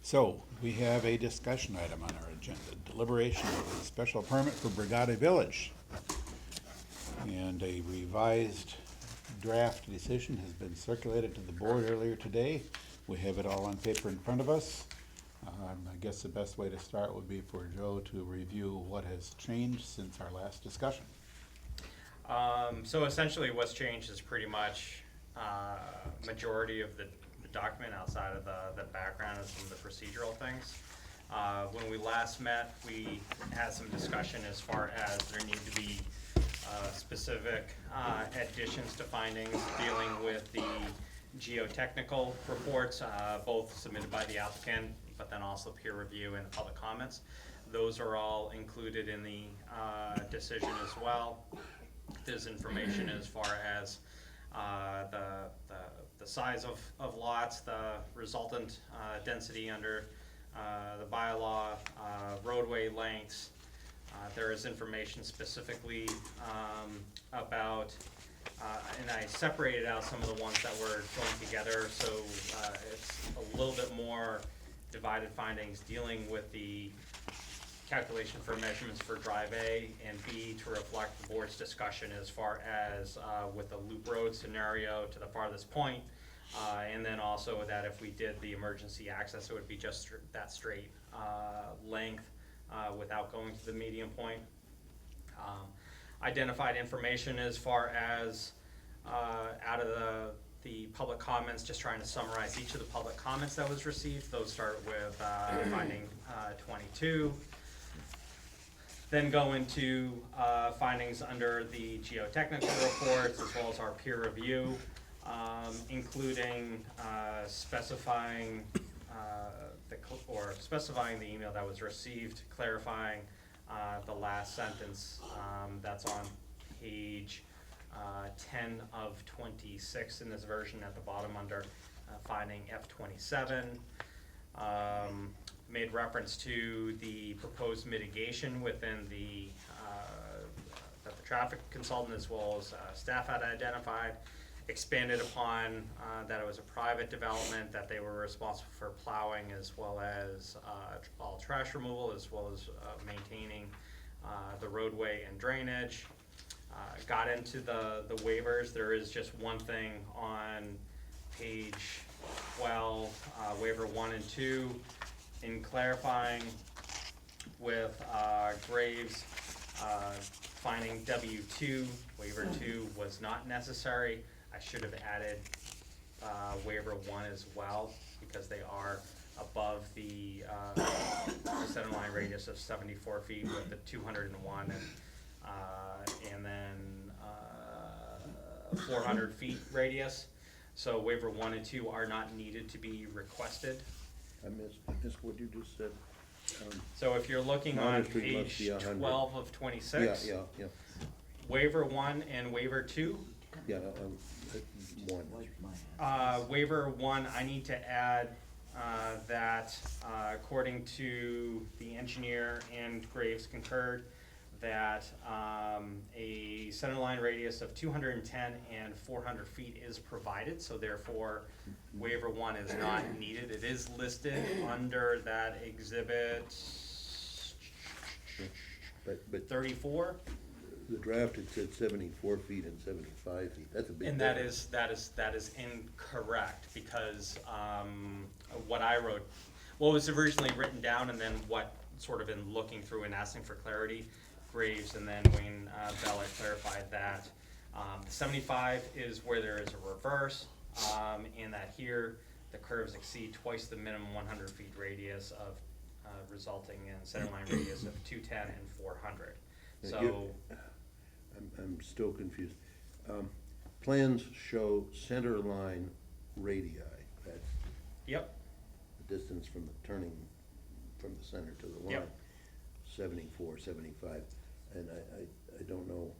So, we have a discussion item on our agenda, deliberation of a special permit for Brigada Village. And a revised draft decision has been circulated to the board earlier today. We have it all on paper in front of us. I guess the best way to start would be for Joe to review what has changed since our last discussion. So essentially what's changed is pretty much majority of the document outside of the background and some of the procedural things. When we last met, we had some discussion as far as there need to be specific additions to findings dealing with the geotechnical reports, both submitted by the applicant, but then also peer review and public comments. Those are all included in the decision as well. There's information as far as the size of lots, the resultant density under the bylaw, roadway lengths. There is information specifically about, and I separated out some of the ones that were going together, so it's a little bit more divided findings dealing with the calculation for measurements for drive A, and B, to reflect the board's discussion as far as with the loop road scenario to the farthest point, and then also that if we did the emergency access, it would be just that straight length without going to the median point. Identified information as far as out of the public comments, just trying to summarize each of the public comments that was received. Those start with finding 22. Then go into findings under the geotechnical reports as well as our peer review, including specifying specifying the email that was received, clarifying the last sentence that's on page 10 of 26 in this version at the bottom under finding F27. Made reference to the proposed mitigation within that the traffic consultant as well as staff had identified. Expanded upon that it was a private development, that they were responsible for plowing as well as all trash removal, as well as maintaining the roadway and drainage. Got into the waivers. There is just one thing on page 12, waiver 1 and 2, in clarifying with Graves finding W2, waiver 2 was not necessary. I should have added waiver 1 as well, because they are above the centerline radius of 74 feet with the 201 and then 400 feet radius. So waiver 1 and 2 are not needed to be requested. I missed what you just said. So if you're looking on page 12 of 26, Yeah. waiver 1 and waiver 2. Yeah, one. Waiver 1, I need to add that according to the engineer and Graves concurred that a centerline radius of 210 and 400 feet is provided, so therefore waiver 1 is not needed. It is listed under that exhibit But 34. the draft, it said 74 feet and 75 feet. That's a big And difference. that is incorrect, because what I wrote, what was originally written down, and then what sort of in looking through and asking for clarity, Graves and then Wayne Bella clarified that the 75 is where there is a reverse, and that here the curves exceed twice the minimum 100 feet radius of resulting in centerline radius of 210 and 400. So I'm still confused. Plans show center line radii. That's yep. the distance from the turning from the center to the line. Yep. 74, 75, and I don't know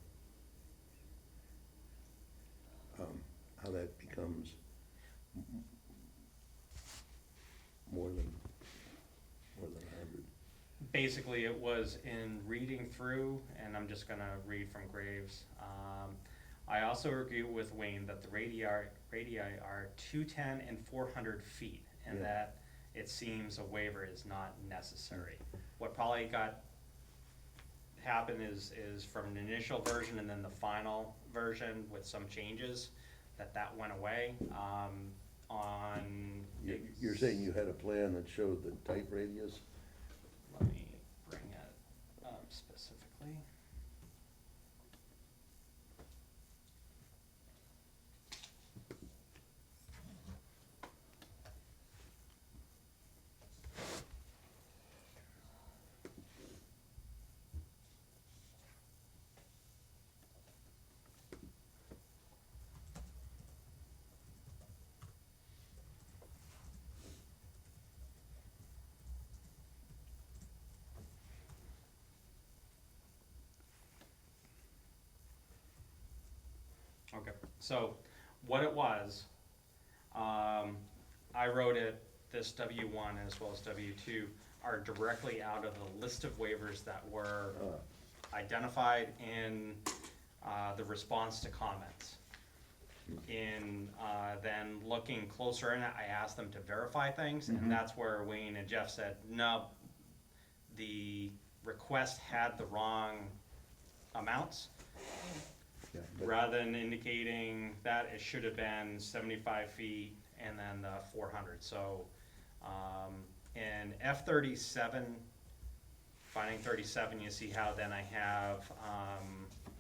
how that becomes more than 100. Basically, it was in reading through, and I'm just going to read from Graves. I also agree with Wayne that the radii are 210 and 400 feet, and Yeah. that it seems a waiver is not necessary. What probably happened is from an initial version and then the final version with some changes, that went away, You're saying you had a plan that showed the type radius? Let me bring it up specifically. Okay, so what it was, I wrote it, this W1 as well as W2 are directly out of the list of waivers that were identified in the response to comments. In then looking closer in it, I asked them to verify things, and that's where Wayne and Jeff said, no, the request had the wrong amounts. Yeah, but- Rather than indicating that, it should have been 75 feet and then the 400. So in F37, finding 37, you see how then I have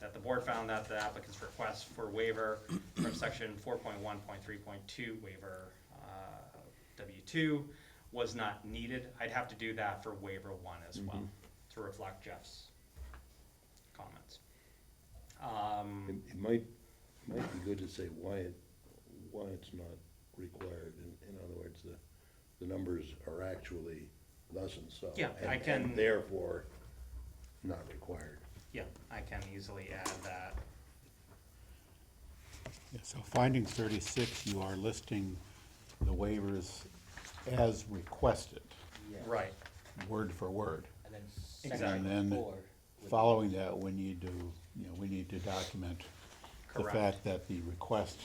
that the board found that the applicant's request for waiver from section 4.1.3.2 waiver W2 was not needed. I'd have to do that for waiver 1 as well to reflect Jeff's comments. It might be good to say why it's not required. In other words, the numbers are actually thus and so. Yeah, I can- And therefore, not required. Yeah, I can easily add that. Yeah, so finding 36, you are listing the waivers as requested, Right. word for word. And then Exactly. And section then 4 would following that, we need to document the Correct. fact that the request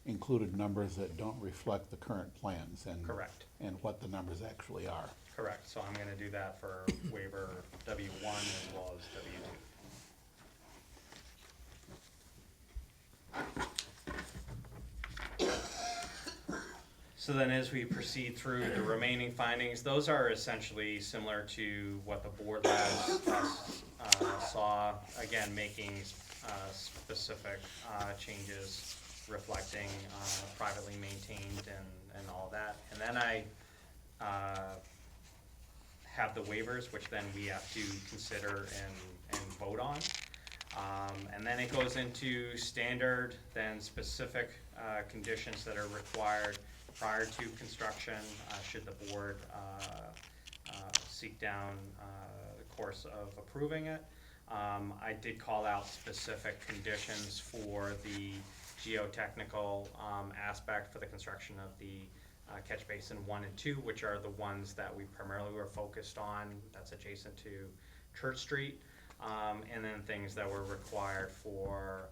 included numbers that don't reflect the current plans and. Correct. And what the numbers actually are. Correct, so I'm gonna do that for waiver W1 as well as W2. So then as we proceed through the remaining findings, those are essentially similar to what the board last saw, again, making specific changes reflecting privately maintained and all that. And then I have the waivers, which then we have to consider and vote on. And then it goes into standard, then specific conditions that are required prior to construction, should the board seek down the course of approving it. I did call out specific conditions for the geotechnical aspect for the construction of the catch basin 1 and 2, which are the ones that we primarily were focused on, that's adjacent to Church Street, and then things that were required for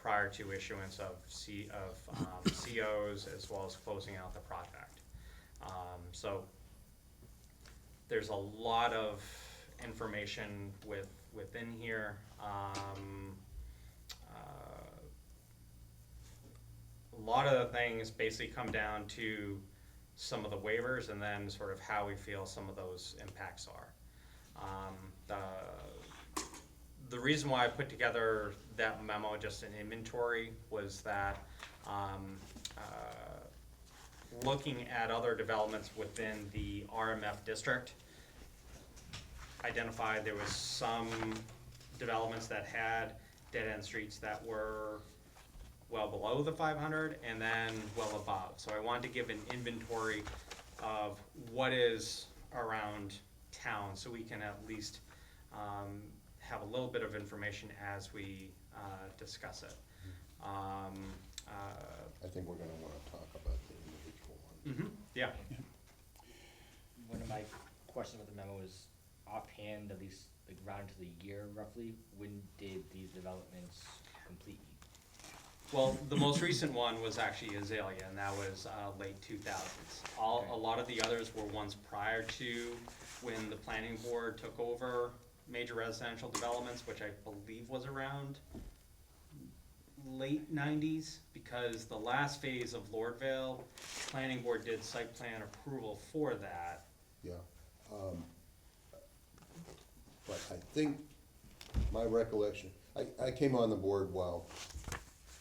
prior to issuance of COs as well as closing out the project. So there's a lot of information within here. A lot of the things basically come down to some of the waivers and then sort of how we feel some of those impacts are. The reason why I put together that memo, just an inventory, was that looking at other developments within the RMF district, identified there was some developments that had dead-end streets that were well below the 500 and then well above. So I wanted to give an inventory of what is around town so we can at least have a little bit of information as we discuss it. I think we're gonna wanna talk about the individual ones. Yeah. One of my questions with the memo is offhand, at least like round to the year roughly, when did these developments complete? Well, the most recent one was actually Azalea, and that was late 2000s. A lot of the others were ones prior to when the planning board took over major residential developments, which I believe was around late 90s, because the last phase of Lordvale, planning board did site plan approval for that. Yeah. But I think, my recollection, I came on the board while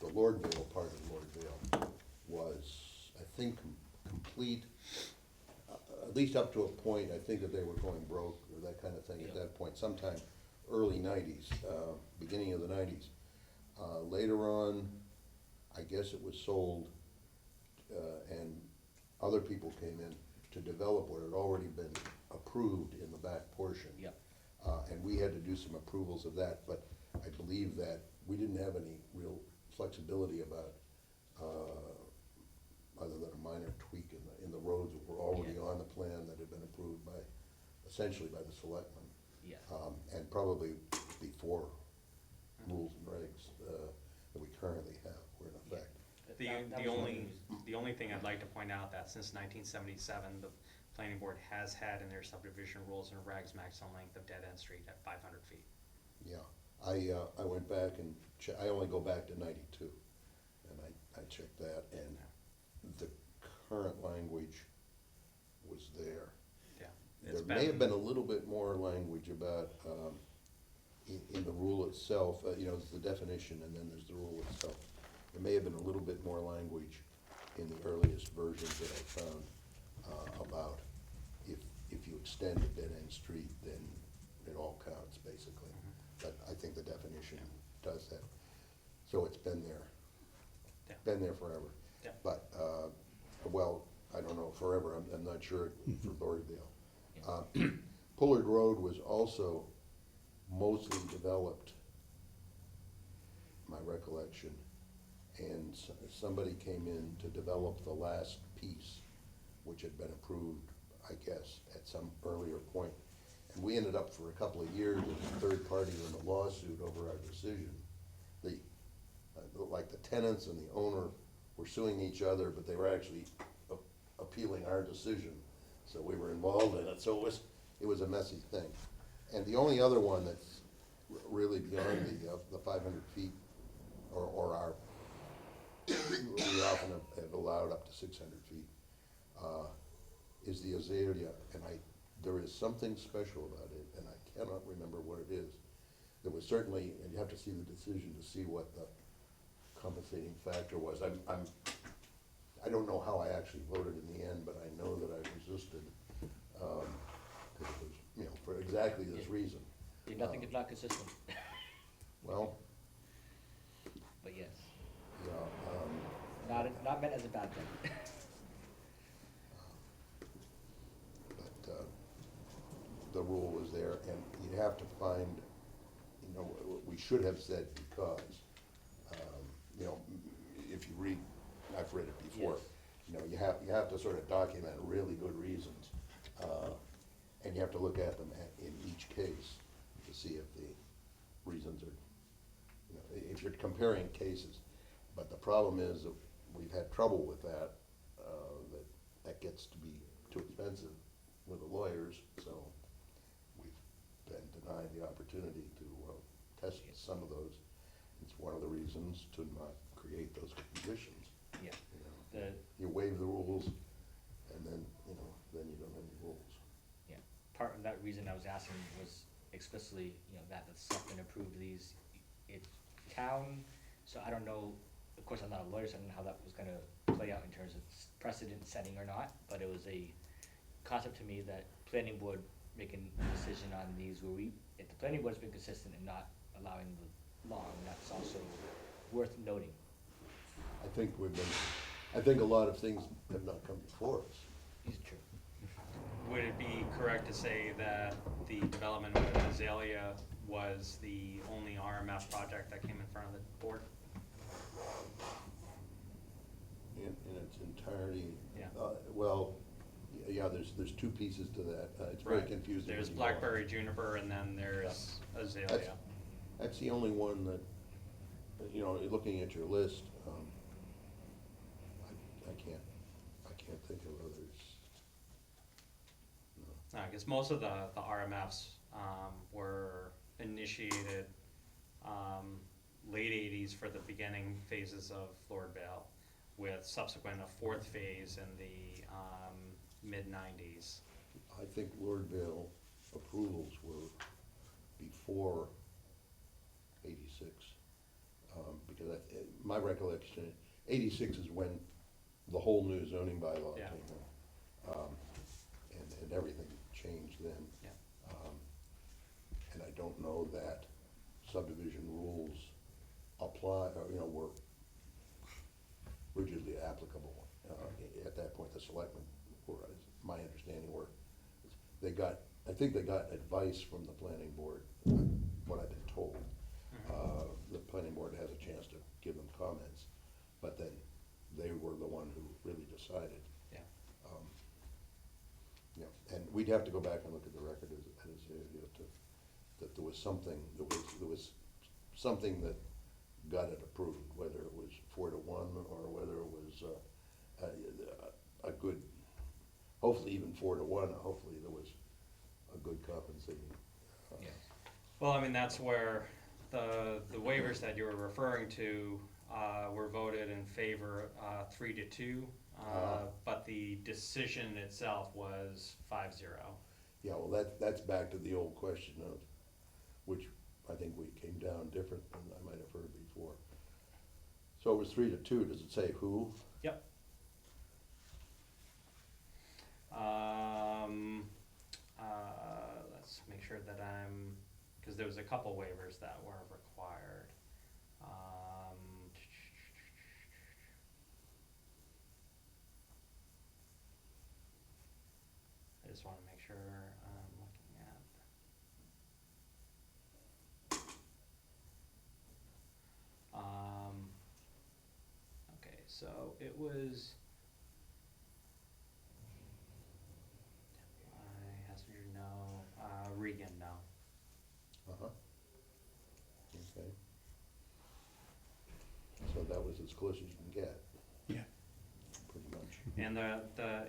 the Lordvale part of Lordvale was, I think, complete, at least up to a point. I think that they were going broke or that kind of thing at that point, sometime early nineties, beginning of the nineties. Later on, I guess it was sold, and other people came in to develop what had already been approved in the back portion. Yep. And we had to do some approvals of that, but I believe that we didn't have any real flexibility about, other than a minor tweak in the roads that were already on the plan that had been approved by, essentially by the selectmen. Yeah. And probably before rules and regs, that we currently have were in effect. The only thing I'd like to point out that since 1977, the planning board has had in their subdivision rules and regs maximum length of dead-end street at 500 feet. Yeah, I went back and I only go back to 92, and I checked that, and the current language was there. Yeah. There may have been a little bit more language about, in the rule itself, there's the definition and then there's the rule itself. There may have been a little bit more language in the earliest versions that I found, about if you extend a dead-end street, then it all counts, basically. But I think the definition does that. So it's been there. Yeah. Been there forever. Yeah. But, well, I don't know, forever, I'm not sure for Lordvale. Pullard Road was also mostly developed, my recollection, and somebody came in to develop the last piece, which had been approved, I guess, at some earlier point. And we ended up for a couple of years as a third party in a lawsuit over our decision. Like the tenants and the owner were suing each other, but they were actually appealing our decision. So we were involved in it, so it was a messy thing. And the only other one that's really beyond the 500 feet, or our, we often have allowed up to 600 feet, is the azalea. And there is something special about it, and I cannot remember what it is. There was certainly, and you have to see the decision to see what the compensating factor was. I don't know how I actually voted in the end, but I know that I resisted, because it was, for exactly this reason. Did nothing if not consistent, Well, but yes, yeah, not meant as a bad thing. but the rule was there, and you have to find, we should have said because, if you read, I've read it before, Yes. you have to sort of document really good reasons, and you have to look at them in each case to see if the reasons are, if you're comparing cases. But the problem is that we've had trouble with that, that gets to be too expensive with the lawyers, so we've been denied the opportunity to test some of those. It's one of the reasons to not create those conditions. Yeah. You waive the rules, and then, then you don't have any rules. Yeah, part of that reason I was asking was explicitly, that the selectmen approved these, it's town, so I don't know, of course, I'm not a lawyer, so I don't know how that was gonna play out in terms of precedent setting or not, but it was a concept to me that planning board making a decision on these where if the planning board's been consistent in not allowing the law, and that's also worth noting. I think a lot of things have not come before us. It's true. Would it be correct to say that the development of Azalea was the only RMF project that came in front of the board? In its entirety. Yeah. Well, yeah, there's two pieces to that. It's very Right. confusing. There's when you go on. blackberry juniper, and then there's Azalea. That's the only one that you know, looking at your list, I can't think of others. No. Because most of the RMFs were initiated late '80s for the beginning phases of Lord Vale, with subsequent a fourth phase in the mid '90s. I think Lord Vale approvals were before '86, because my recollection, '86 is when the whole new zoning bylaw Yeah. came in. And everything changed then. Yeah. And I don't know that subdivision rules apply, or, you know, were rigidly applicable. At that point, the selectmen were, as my understanding, I think they got advice from the planning board, what I've been told. The planning board has a chance to give them comments, but then they were the one who really decided. Yeah. Yeah, and we'd have to go back and look at the record that there was something, there was something that got it approved, whether it was 4-1 or whether it was a good, hopefully even 4-1, hopefully there was a good compensating. Yeah. Well, I mean, that's where the waivers that you were referring to were voted in favor 3-2, but the decision itself was 5-0. Yeah, well, that's back to the old question of, which I think we came down different than I might have heard before. So it was 3-2, does it say who? Yep. Let's make sure that because there was a couple waivers that were required. I just want to make sure I'm looking at. Okay, so it was. Hessinger, no. Regan, no. Uh-huh. Okay. So that was as close as you can get, Yeah. pretty much. And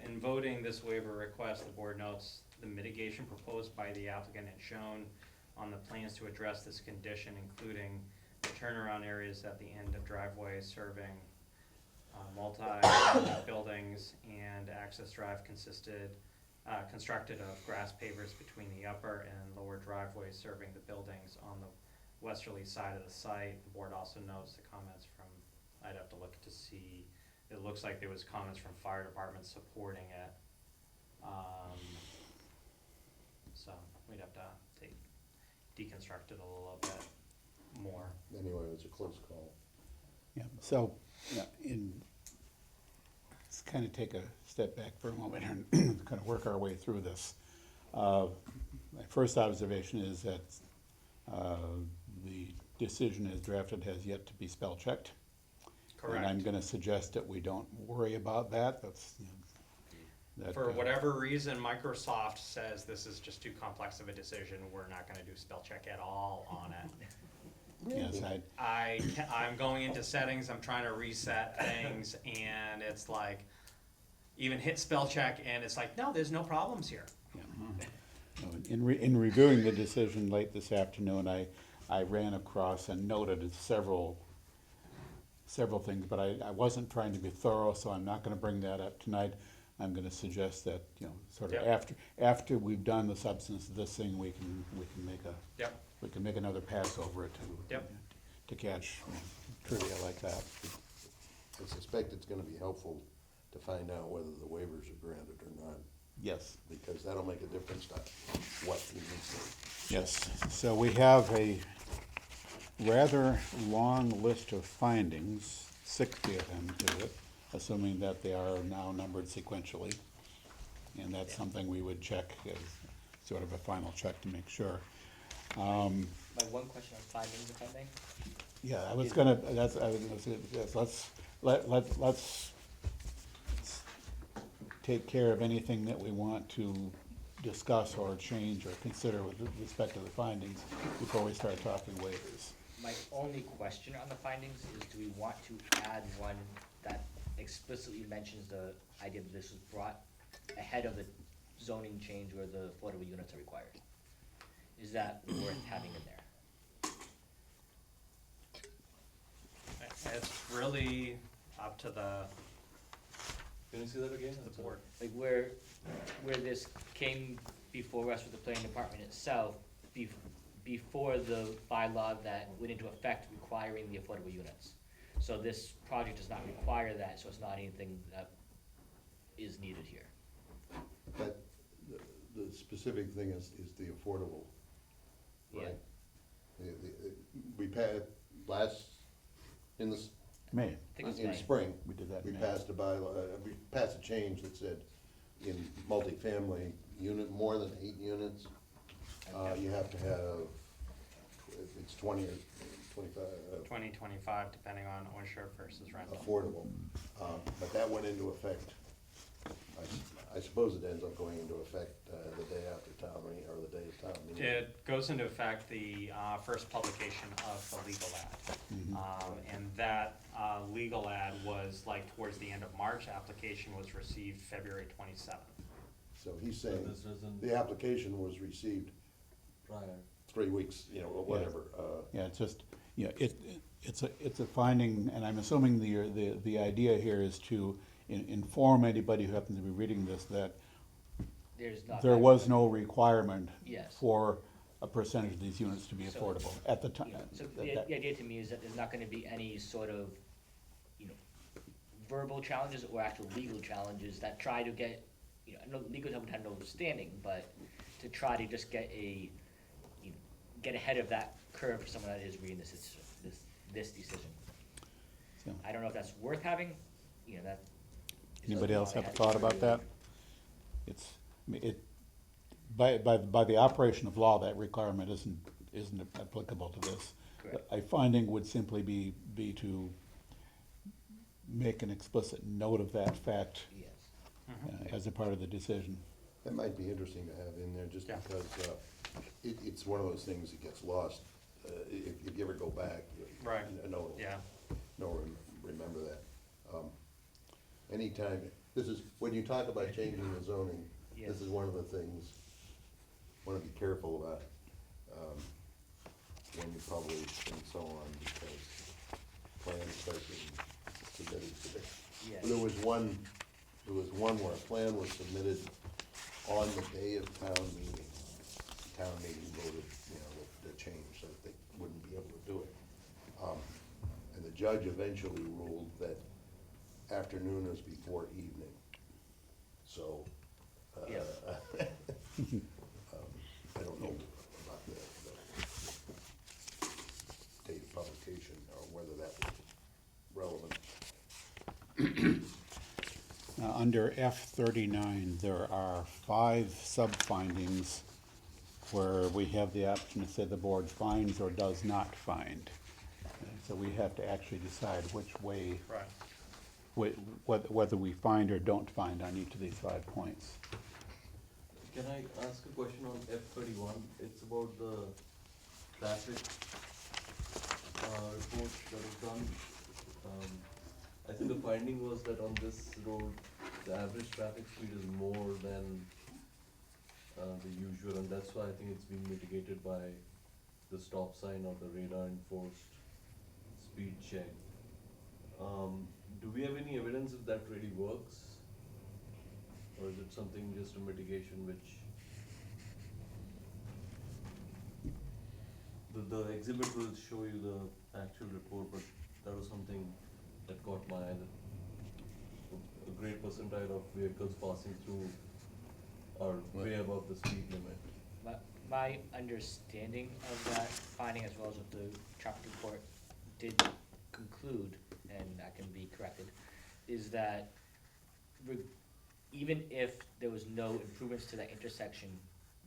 in voting this waiver request, the board notes the mitigation proposed by the applicant and shown on the plans to address this condition, including the turnaround areas at the end of driveways serving multi-buildings, and access drive constructed of grass pavers between the upper and lower driveways serving the buildings on the westerly side of the site. The board also notes the comments from, I'd have to look to see, it looks like there was comments from fire department supporting it. So we'd have to deconstruct it a little bit more. Anyway, it was a close call. Yeah, so, yeah, let's kind of take a step back for a moment and kind of work our way through this. My first observation is that the decision as drafted has yet to be spell checked. Correct. And I'm gonna suggest that we don't worry about that, that's, you know, that, For whatever reason, Microsoft says this is just too complex of a decision, we're not gonna do spell check at all on it. Yes, I'm going into settings, I'm trying to reset things, and it's like, even hit spell check, and it's like, no, there's no problems here. In reviewing the decision late this afternoon, I ran across and noted several things, but I wasn't trying to be thorough, so I'm not gonna bring that up tonight. I'm gonna suggest that, you know, sort of Yep. after we've done the substance of this thing, we can Yep. make another pass over it Yep. to catch trivia like that. I suspect it's gonna be helpful to find out whether the waivers are granted or not, Yes. because that'll make a difference to what we need to. Yes, so we have a rather long list of findings, 60 of them to it, assuming that they are now numbered sequentially. And that's something we would check as sort of a final check to make sure. My one question on findings, if I may? Yeah, I was gonna say, yes, let's take care of anything that we want to discuss or change or consider with respect to the findings before we start talking waivers. my only question on the findings is, do we want to add one that explicitly mentions the idea that this was brought ahead of the zoning change where the affordable units are required? Is that worth having in there? It's really up to the Can you say that again? board. Like where this came before us with the planning department itself, before the bylaw that went into effect requiring the affordable units. So this project does not require that, so it's not anything that is needed here. But the specific thing is the affordable, Yeah. right? We passed in the, I May, think it's in May. spring, we did that we in May. passed a bylaw, we passed a change that said in multifamily unit, more than 8 units, Okay. you have to have, it's 20 or 25, 2025, depending on ownership versus rental. affordable. But that went into effect, I suppose it ends up going into effect the day after town meeting, or the day of town meeting. It goes into effect the first publication of the legal ad. And that legal ad was like towards the end of March, application was received February 27th. So he's saying, this doesn't the application was received prior. 3 weeks, you know, or whatever. Yeah, it's just, it's a finding, and I'm assuming the idea here is to inform anybody who happens to be reading this that There's not. there was no requirement Yes. for a percentage of these units to be So- affordable at the time. Yeah, so the idea to me is that there's not gonna be any sort of, verbal challenges or actual legal challenges that try to get, no, legal would have no standing, but to try to just get get ahead of that curve for someone that is reading this decision. So, I don't know if that's worth having, that. is Anybody else have a something thought about that? By the operation of law, that requirement isn't applicable to this. Correct. A finding would simply be to make an explicit note of that fact Yes. as a part of the decision. That might be interesting to have in there, just Yeah. because it's one of those things that gets lost. If you ever go back, Right. no, Yeah. remember that. Anytime, this is, when you talk about changing the zoning, Yes. this is one of the things, wanna be careful about, when you publish and so on, because plans start getting submitted today. Yes. There was one where a plan was submitted on the day of town meeting. Town meeting voted, the change, so that they wouldn't be able to do it. And the judge eventually ruled that afternoon is before evening. So, Yeah. I don't know about the date of publication, or whether that was relevant. Under F39, there are 5 sub-findings where we have the option to say the board finds or does not find. So we have to actually decide which way, Right. whether we find or don't find on each of these 5 points. Can I ask a question on F31? It's about the traffic report that was done. I think the finding was that on this road, the average traffic speed is more than the usual, and that's why I think it's being mitigated by the stop sign or the radar enforced speed check. Do we have any evidence if that really works? Or is it something just a mitigation which the exhibit will show you the actual report, but that was something that caught my eye, that a great percentile of vehicles passing through are way above the speed limit. My understanding of that finding, as well as of the traffic report, did conclude, and I can be corrected, is that even if there was no improvements to that intersection,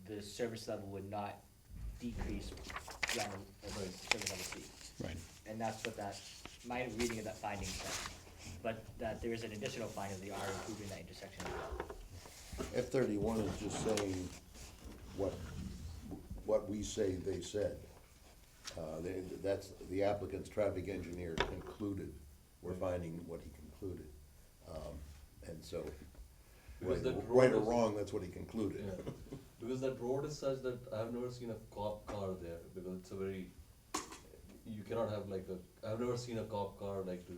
the service level would not decrease beyond the service level speed. Right. And that's what my reading of that finding said. But that there is an additional finding, they are improving that intersection as well. F31 is just saying what we say they said. That's, the applicant's traffic engineer concluded, we're finding what he concluded. And so, Because right that right or road is- wrong, that's what he concluded. Yeah, because that road is such that I've never seen a cop car there, because it's a very, you cannot have like I've never seen a cop car like to,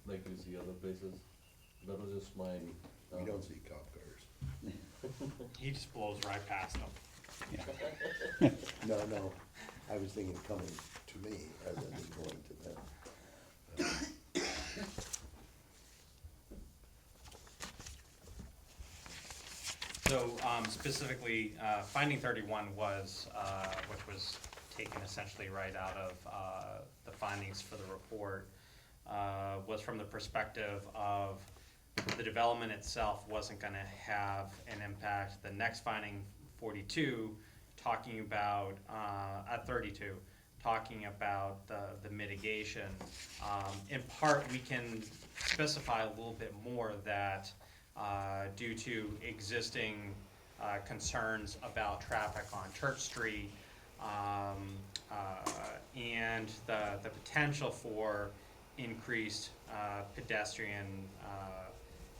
like you see other places. That was just my. We don't see cop cars. He just blows right past them. Yeah. No, I was thinking coming to me rather than going to them. So specifically, finding 31 was, which was taken essentially right out of the findings for the report, was from the perspective of the development itself wasn't gonna have an impact. The next finding, 42, talking about, at 32, talking about the mitigation. In part, we can specify a little bit more that due to existing concerns about traffic on Church Street, and the potential for increased pedestrian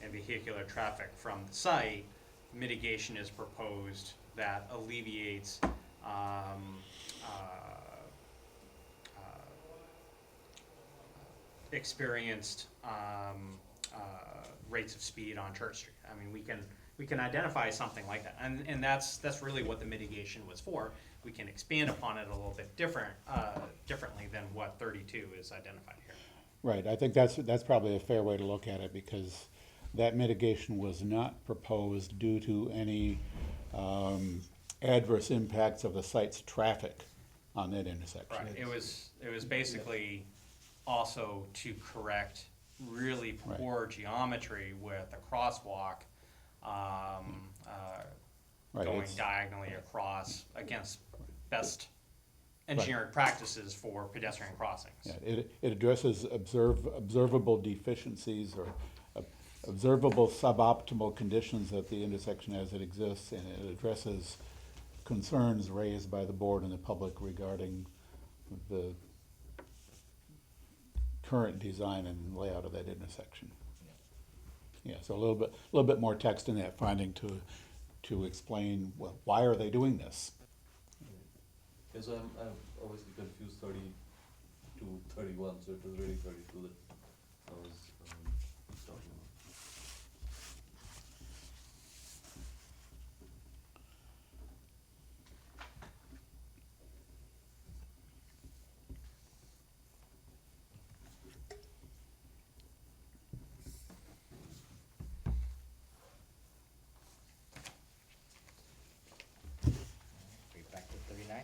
and vehicular traffic from the site, mitigation is proposed that alleviates experienced rates of speed on Church Street. I mean, we can identify something like that, and that's really what the mitigation was for. We can expand upon it a little bit differently than what 32 is identified here. Right, I think that's probably a fair way to look at it, because that mitigation was not proposed due to any adverse impacts of the site's traffic on that intersection. Right, it was basically also to correct really poor geometry with a crosswalk Right, going it's- diagonally across against best engineering practices for pedestrian crossings. Yeah, it addresses observable deficiencies or observable suboptimal conditions at the intersection as it exists, and it addresses concerns raised by the board and the public regarding the current design and layout of that intersection. Yeah, so a little bit more text in that finding to explain, well, why are they doing this? Yeah, so I'm obviously confused 30 to 31, so it was really 32 that I was talking about. Right back to 39.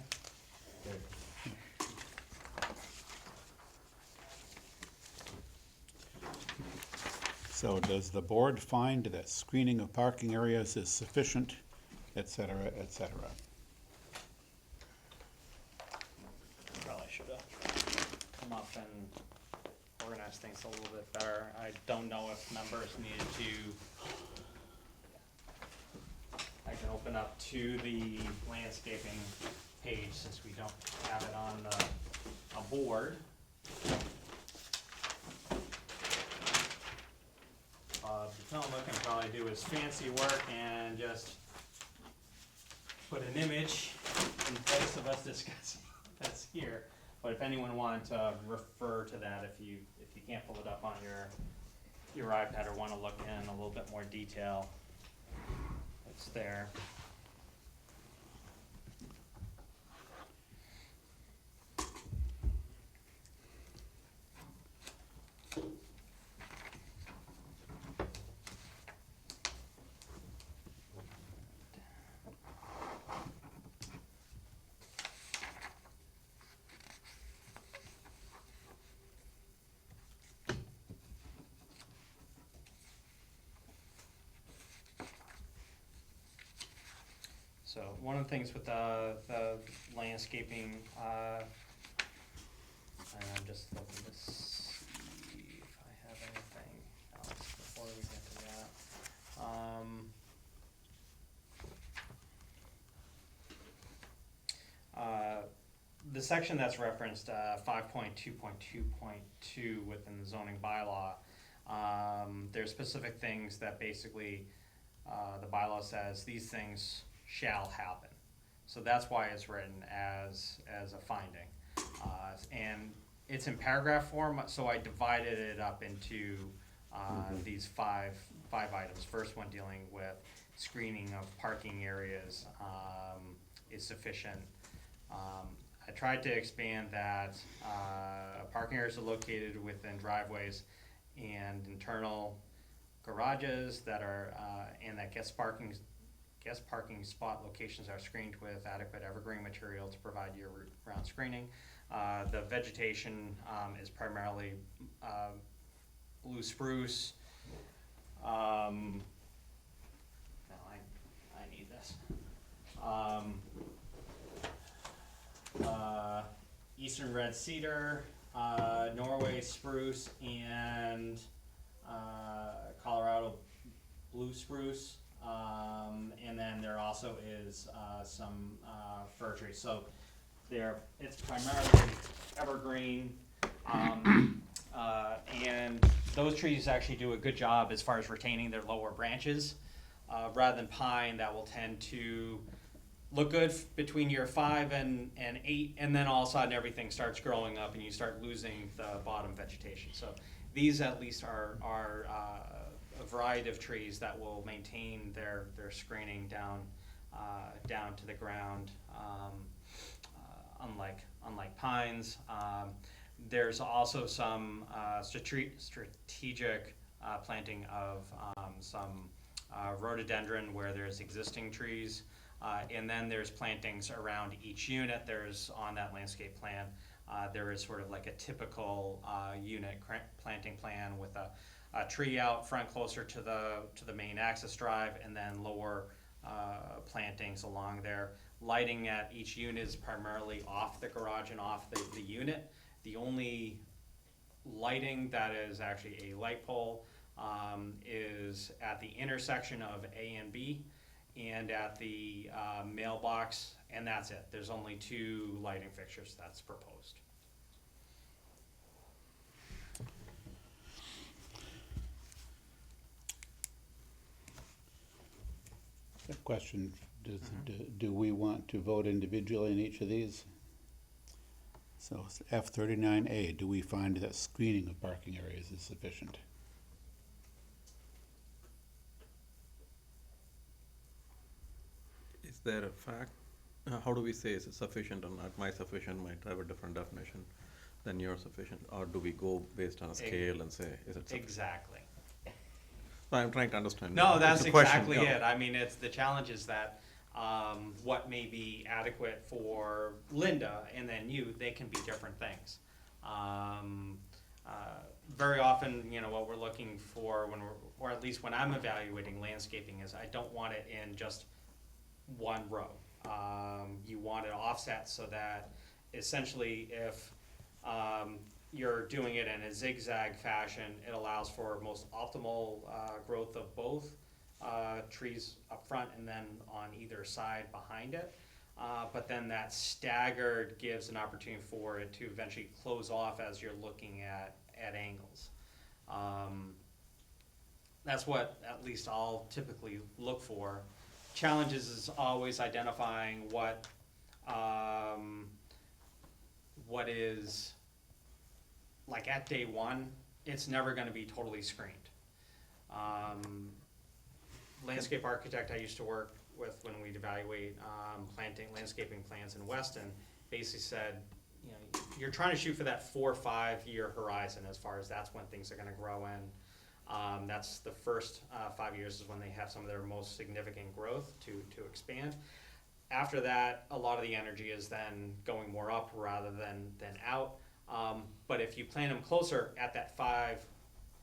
So does the board find that screening of parking areas is sufficient, et cetera, et cetera? Probably should have come up and organized things a little bit better. I don't know if members needed to, I can open up to the landscaping page since we don't have it on a board. The Potomac can probably do his fancy work and just put an image in place of us discussing that's here. But if anyone wanted to refer to that, if you can't pull it up on your iPad or want to look in a little bit more detail, it's there. So one of the things with the landscaping, and I'm just looking to see if I have anything else before we get to that. the section that's referenced, 5.2.2.2 within the zoning bylaw, there's specific things that basically, the bylaw says these things shall happen. So that's why it's written as a finding. And it's in paragraph form, so I divided it up into these five items. First one dealing with screening of parking areas is sufficient. I tried to expand that parking areas are located within driveways and internal garages that are and that guest parking spot locations are screened with adequate evergreen material to provide year-round screening. The vegetation is primarily blue spruce. No, I need this. Eastern red cedar, Norway spruce, and Colorado blue spruce. And then there also is some fir trees. So it's primarily evergreen, and those trees actually do a good job as far as retaining their lower branches, rather than pine that will tend to look good between year 5 and 8, and then all of a sudden everything starts growing up and you start losing the bottom vegetation. So these at least are a variety of trees that will maintain their screening down to the ground, unlike pines. There's also some strategic planting of some rhododendron where there's existing trees, and then there's plantings around each unit. There's on that landscape plan, there is sort of like a typical unit planting plan with a tree out front closer to the main access drive, and then lower plantings along there. Lighting at each unit is primarily off the garage and off the unit. The only lighting that is actually a light pole is at the intersection of A and B and at the mailbox, and that's it. There's only 2 lighting fixtures that's proposed. Question, do we want to vote individually in each of these? So F39A, do we find that screening of parking areas is sufficient? Is there a fact? How do we say is it sufficient or not? My sufficient might have a different definition than your sufficient, or do we go based on a scale and say, is it sufficient? Exactly. So I'm trying to understand. No, It's that's a question, exactly yeah. it. I mean, it's the challenge is that what may be adequate for Linda and then you, they can be different things. Very often, what we're looking for or at least when I'm evaluating landscaping is I don't want it in just one row. You want it offset so that essentially if you're doing it in a zigzag fashion, it allows for most optimal growth of both trees up front and then on either side behind it. But then that staggered gives an opportunity for it to eventually close off as you're looking at angles. That's what at least I'll typically look for. Challenges is always identifying what is, like at day 1, it's never going to be totally screened. Landscape architect I used to work with when we'd evaluate landscaping plans in Weston basically said, you're trying to shoot for that 4 or 5 year horizon as far as that's when things are going to grow in. That's the first 5 years is when they have some of their most significant growth to expand. After that, a lot of the energy is then going more up rather than out. But if you plant them closer at that 5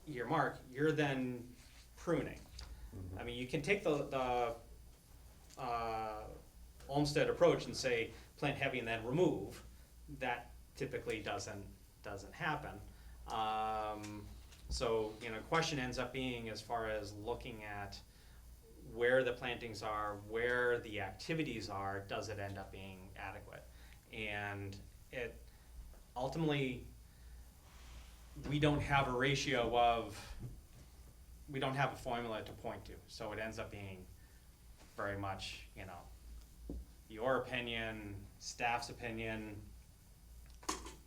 year mark, you're then pruning. Mm-hmm. I mean, you can take the Olmsted approach and say plant heavy and then remove. That typically doesn't happen. So question ends up being as far as looking at where the plantings are, where the activities are, does it end up being adequate? And it ultimately, we don't have a ratio of, we don't have a formula to point to, so it ends up being very much, you know, your opinion, staff's opinion,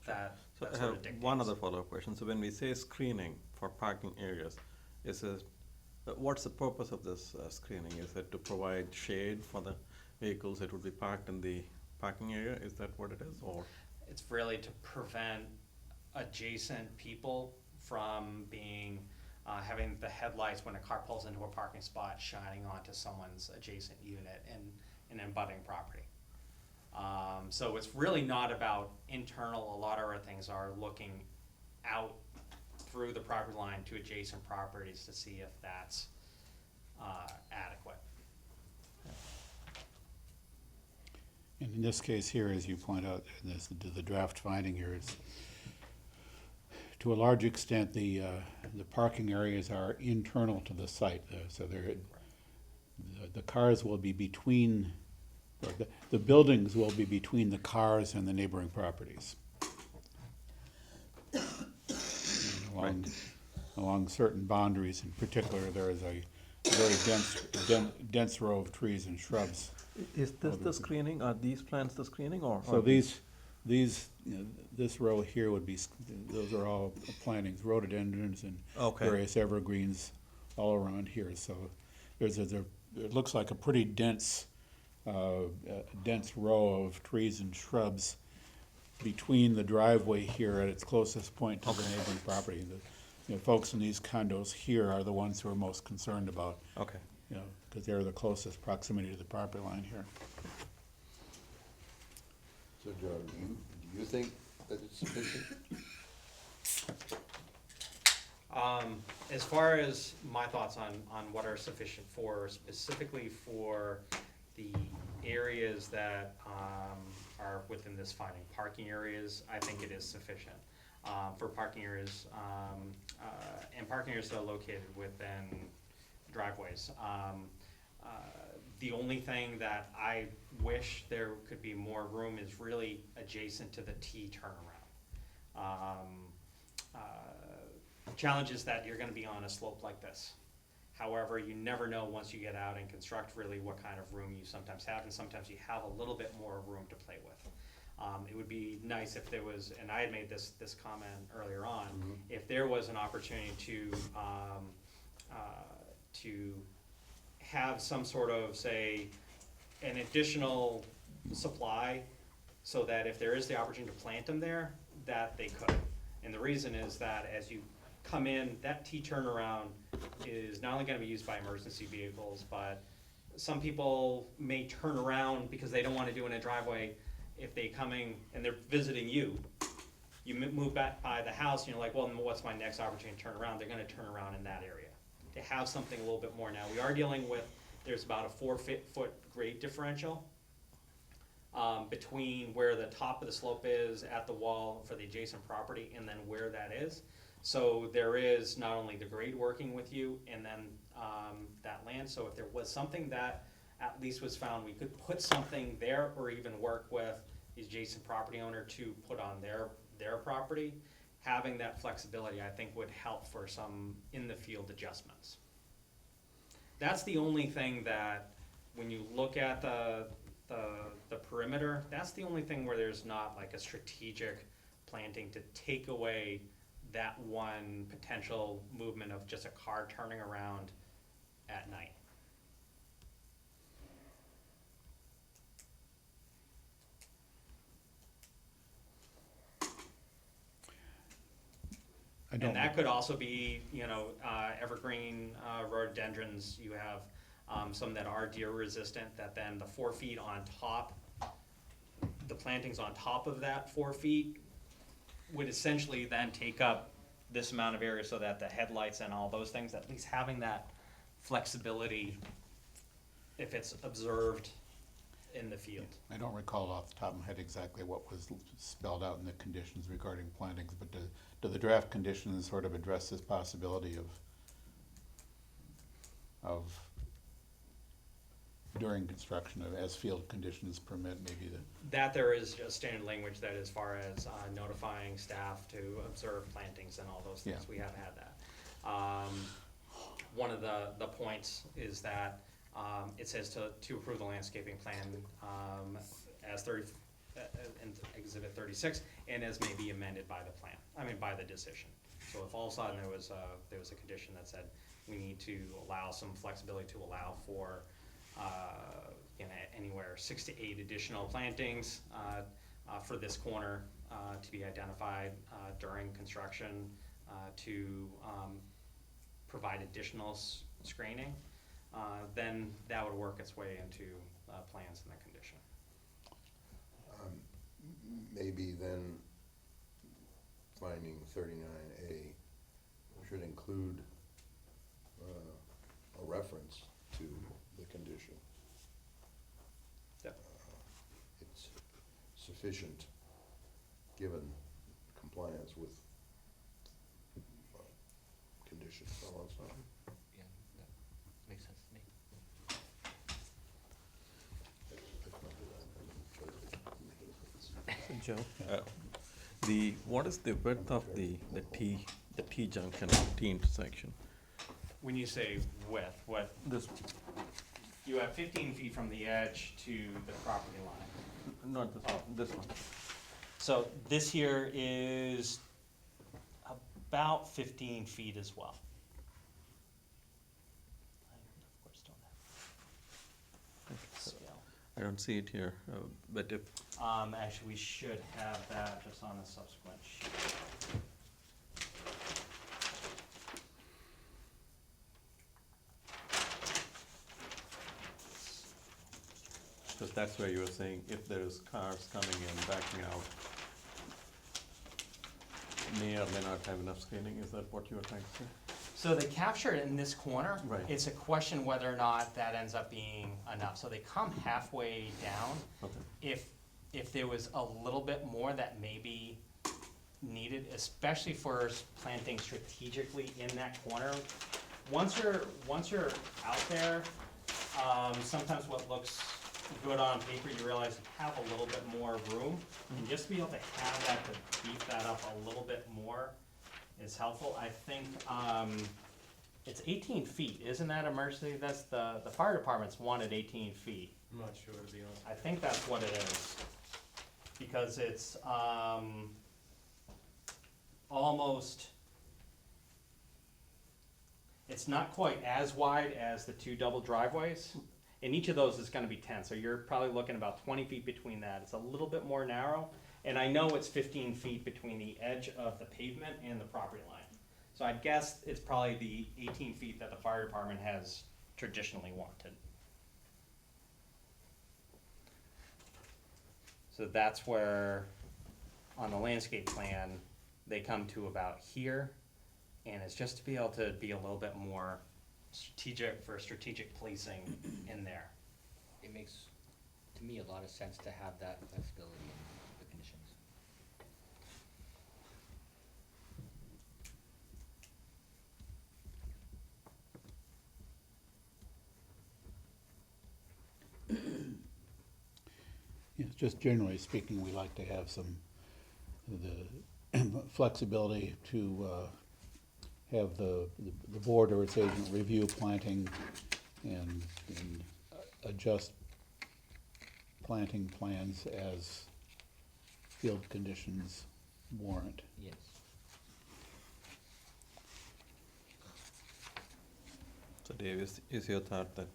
that So I sort of have dictates. one other follow-up question. So when we say screening for parking areas, what's the purpose of this screening? Is it to provide shade for the vehicles that would be parked in the parking area? Is that what it is, or? It's really to prevent adjacent people from being, having the headlights when a car pulls into a parking spot shining onto someone's adjacent unit and abutting property. So it's really not about internal. A lot of our things are looking out through the property line to adjacent properties to see if that's adequate. And in this case here, as you point out, the draft finding here is, to a large extent, the parking areas are internal to the site, so the cars will be between, or the buildings will be between the cars and the neighboring properties. And along certain boundaries, in particular, there is a very dense row of trees and shrubs. Is this the screening? Are these plants the screening, or? So these, you know, this row here would be, those are all plantings, rhododendrons and Okay. various evergreens all around here. So it looks like a pretty dense row of trees and shrubs between the driveway here at its closest point to the neighboring property. The folks in these condos here are the ones who are most concerned about, Okay. you know, because they're the closest proximity to the property line here. So John, do you think that it's sufficient? As far as my thoughts on what are sufficient for, specifically for the areas that are within this finding, parking areas, I think it is sufficient. For parking areas, and parking areas that are located within driveways. The only thing that I wish there could be more room is really adjacent to the T turnaround. Challenge is that you're gonna be on a slope like this. However, you never know once you get out and construct really what kind of room you sometimes have, and sometimes you have a little bit more room to play with. It would be nice if there was, and I had made this comment earlier on, if there was an opportunity to have some sort of, say, an additional supply, so that if there is the opportunity to plant them there, that they could. And the reason is that as you come in, that T turnaround is not only gonna be used by emergency vehicles, but some people may turn around because they don't wanna do it in a driveway. If they coming and they're visiting you, you move back by the house and you're like, well, what's my next opportunity to turn around? They're gonna turn around in that area. To have something a little bit more now. We are dealing with, there's about a 4-foot grade differential between where the top of the slope is at the wall for the adjacent property and then where that is. So there is not only the grade working with you and then that land, so if there was something that at least was found, we could put something there or even work with the adjacent property owner to put on their property. Having that flexibility, I think, would help for some in-the-field adjustments. That's the only thing that, when you look at the perimeter, that's the only thing where there's not like a strategic planting to take away that one potential movement of just a car turning around at night. And that could also be, you know, evergreen rhododendrons. You have some that are deer resistant, that then the 4 feet on top, the plantings on top of that 4 feet would essentially then take up this amount of area, so that the headlights and all those things, at least having that flexibility if it's observed in the field. I don't recall off the top of my head exactly what was spelled out in the conditions regarding plantings, but do the draft conditions sort of address this possibility of during construction of, as field conditions permit, maybe the, That there is a standard language that as far as notifying staff to observe plantings and all those things, Yeah. we have had that. One of the points is that it says to approve the landscaping plan as in Exhibit 36, and as may be amended by the plan, by the decision. So if all of a sudden there was a condition that said we need to allow some flexibility to allow for anywhere 6 to 8 additional plantings for this corner to be identified during construction to provide additional screening, then that would work its way into plans and the condition. Maybe then finding 39A should include a reference to the condition. Yep. It's sufficient, given compliance with conditions. Yeah, that makes sense to me. Joe, what is the width of the T junction, T intersection? When you say width, This, you have 15 feet from the edge to the property line. not this, this one. So this here is about 15 feet as well. I, of course, don't have scale. I don't see it here, but if, Actually, we should have that just on a subsequent sheet. because that's where you were saying if there is cars coming in, backing out, may or may not have enough screening, is that what you were trying to say? So they capture it in this corner. Right. It's a question whether or not that ends up being enough. So they come halfway down. Okay. If there was a little bit more that may be needed, especially for planting strategically in that corner. Once you're out there, sometimes what looks good on paper, you realize you have a little bit more room. And just to be able to have that, to beef that up a little bit more is helpful. I think, it's 18 feet, isn't that emergency? That's the fire department's wanted 18 feet. I'm not sure, to be honest. I think that's what it is. Because it's, almost, it's not quite as wide as the 2 double driveways. And each of those is gonna be 10, so you're probably looking about 20 feet between that. It's a little bit more narrow. And I know it's 15 feet between the edge of the pavement and the property line. So I'd guess it's probably the 18 feet that the fire department has traditionally wanted. So that's where, on the landscape plan, they come to about here. And it's just to be able to be a little bit more strategic placing in there. It makes, to me, a lot of sense to have that flexibility in the conditions. yeah, just generally speaking, we like to have some, the flexibility to, have the board or its agent review planting and adjust planting plans as field conditions warrant. Yes. So Dave, is your thought that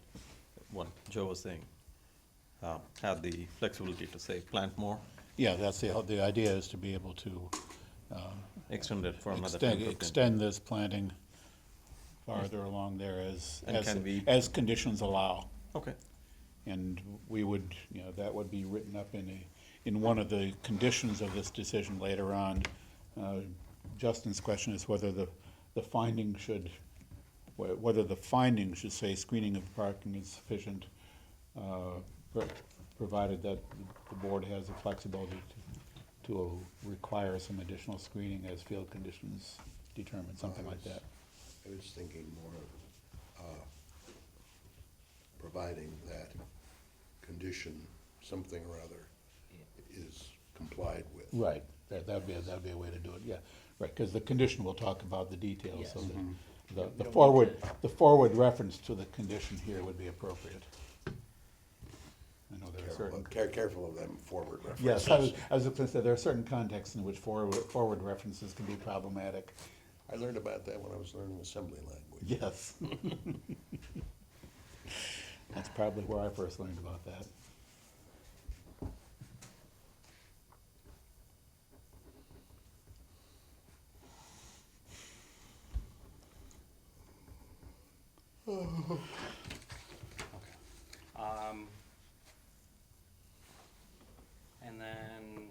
what Joe was saying, have the flexibility to say plant more, Yeah, that's the idea is to be able to extend it for another 10, 15? extend this planting farther along there And can we- as conditions allow. Okay, And we would, that would be written up in one of the conditions of this decision later on. Justin's question is whether the finding should say screening of parking is sufficient, provided that the board has the flexibility to require some additional screening as field conditions determine, something like that. I was thinking more of providing that condition, something or other, is complied with. Right, that'd be a way to do it, yeah, right, because the condition will talk about the details, so Yes. that We the don't need the forward reference to the condition here would be appropriate. I know there are certain. Careful of them forward references. Yes, I was gonna say, there are certain contexts in which forward references can be problematic. I learned about that when I was learning assembly language. Yes. That's probably where I first learned about that. Um, and then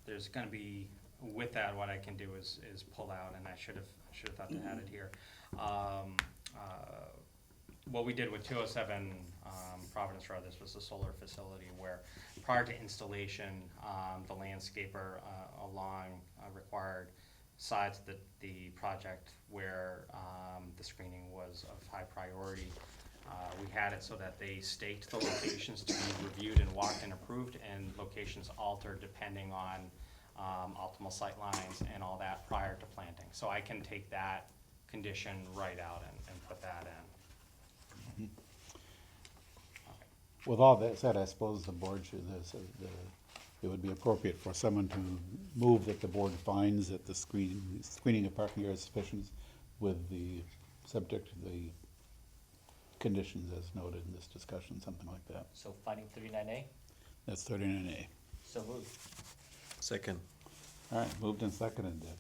there's gonna be, with that, what I can do is pull out, and I should have thought to add it here. What we did with 207 Providence Road, this was a solar facility where prior to installation, the landscaper along required sides of the project where the screening was of high priority. We had it so that they staked the locations to be reviewed and walked and approved, and locations altered depending on optimal sight lines and all that prior to planting. So I can take that condition right out and put that in. With all that said, I suppose the board should, it would be appropriate for someone to move that the board finds that the screening of parking areas is sufficient with the subject to the conditions as noted in this discussion, something like that. So finding 39A, That's 39A. so moved. Second. All right, moved and seconded that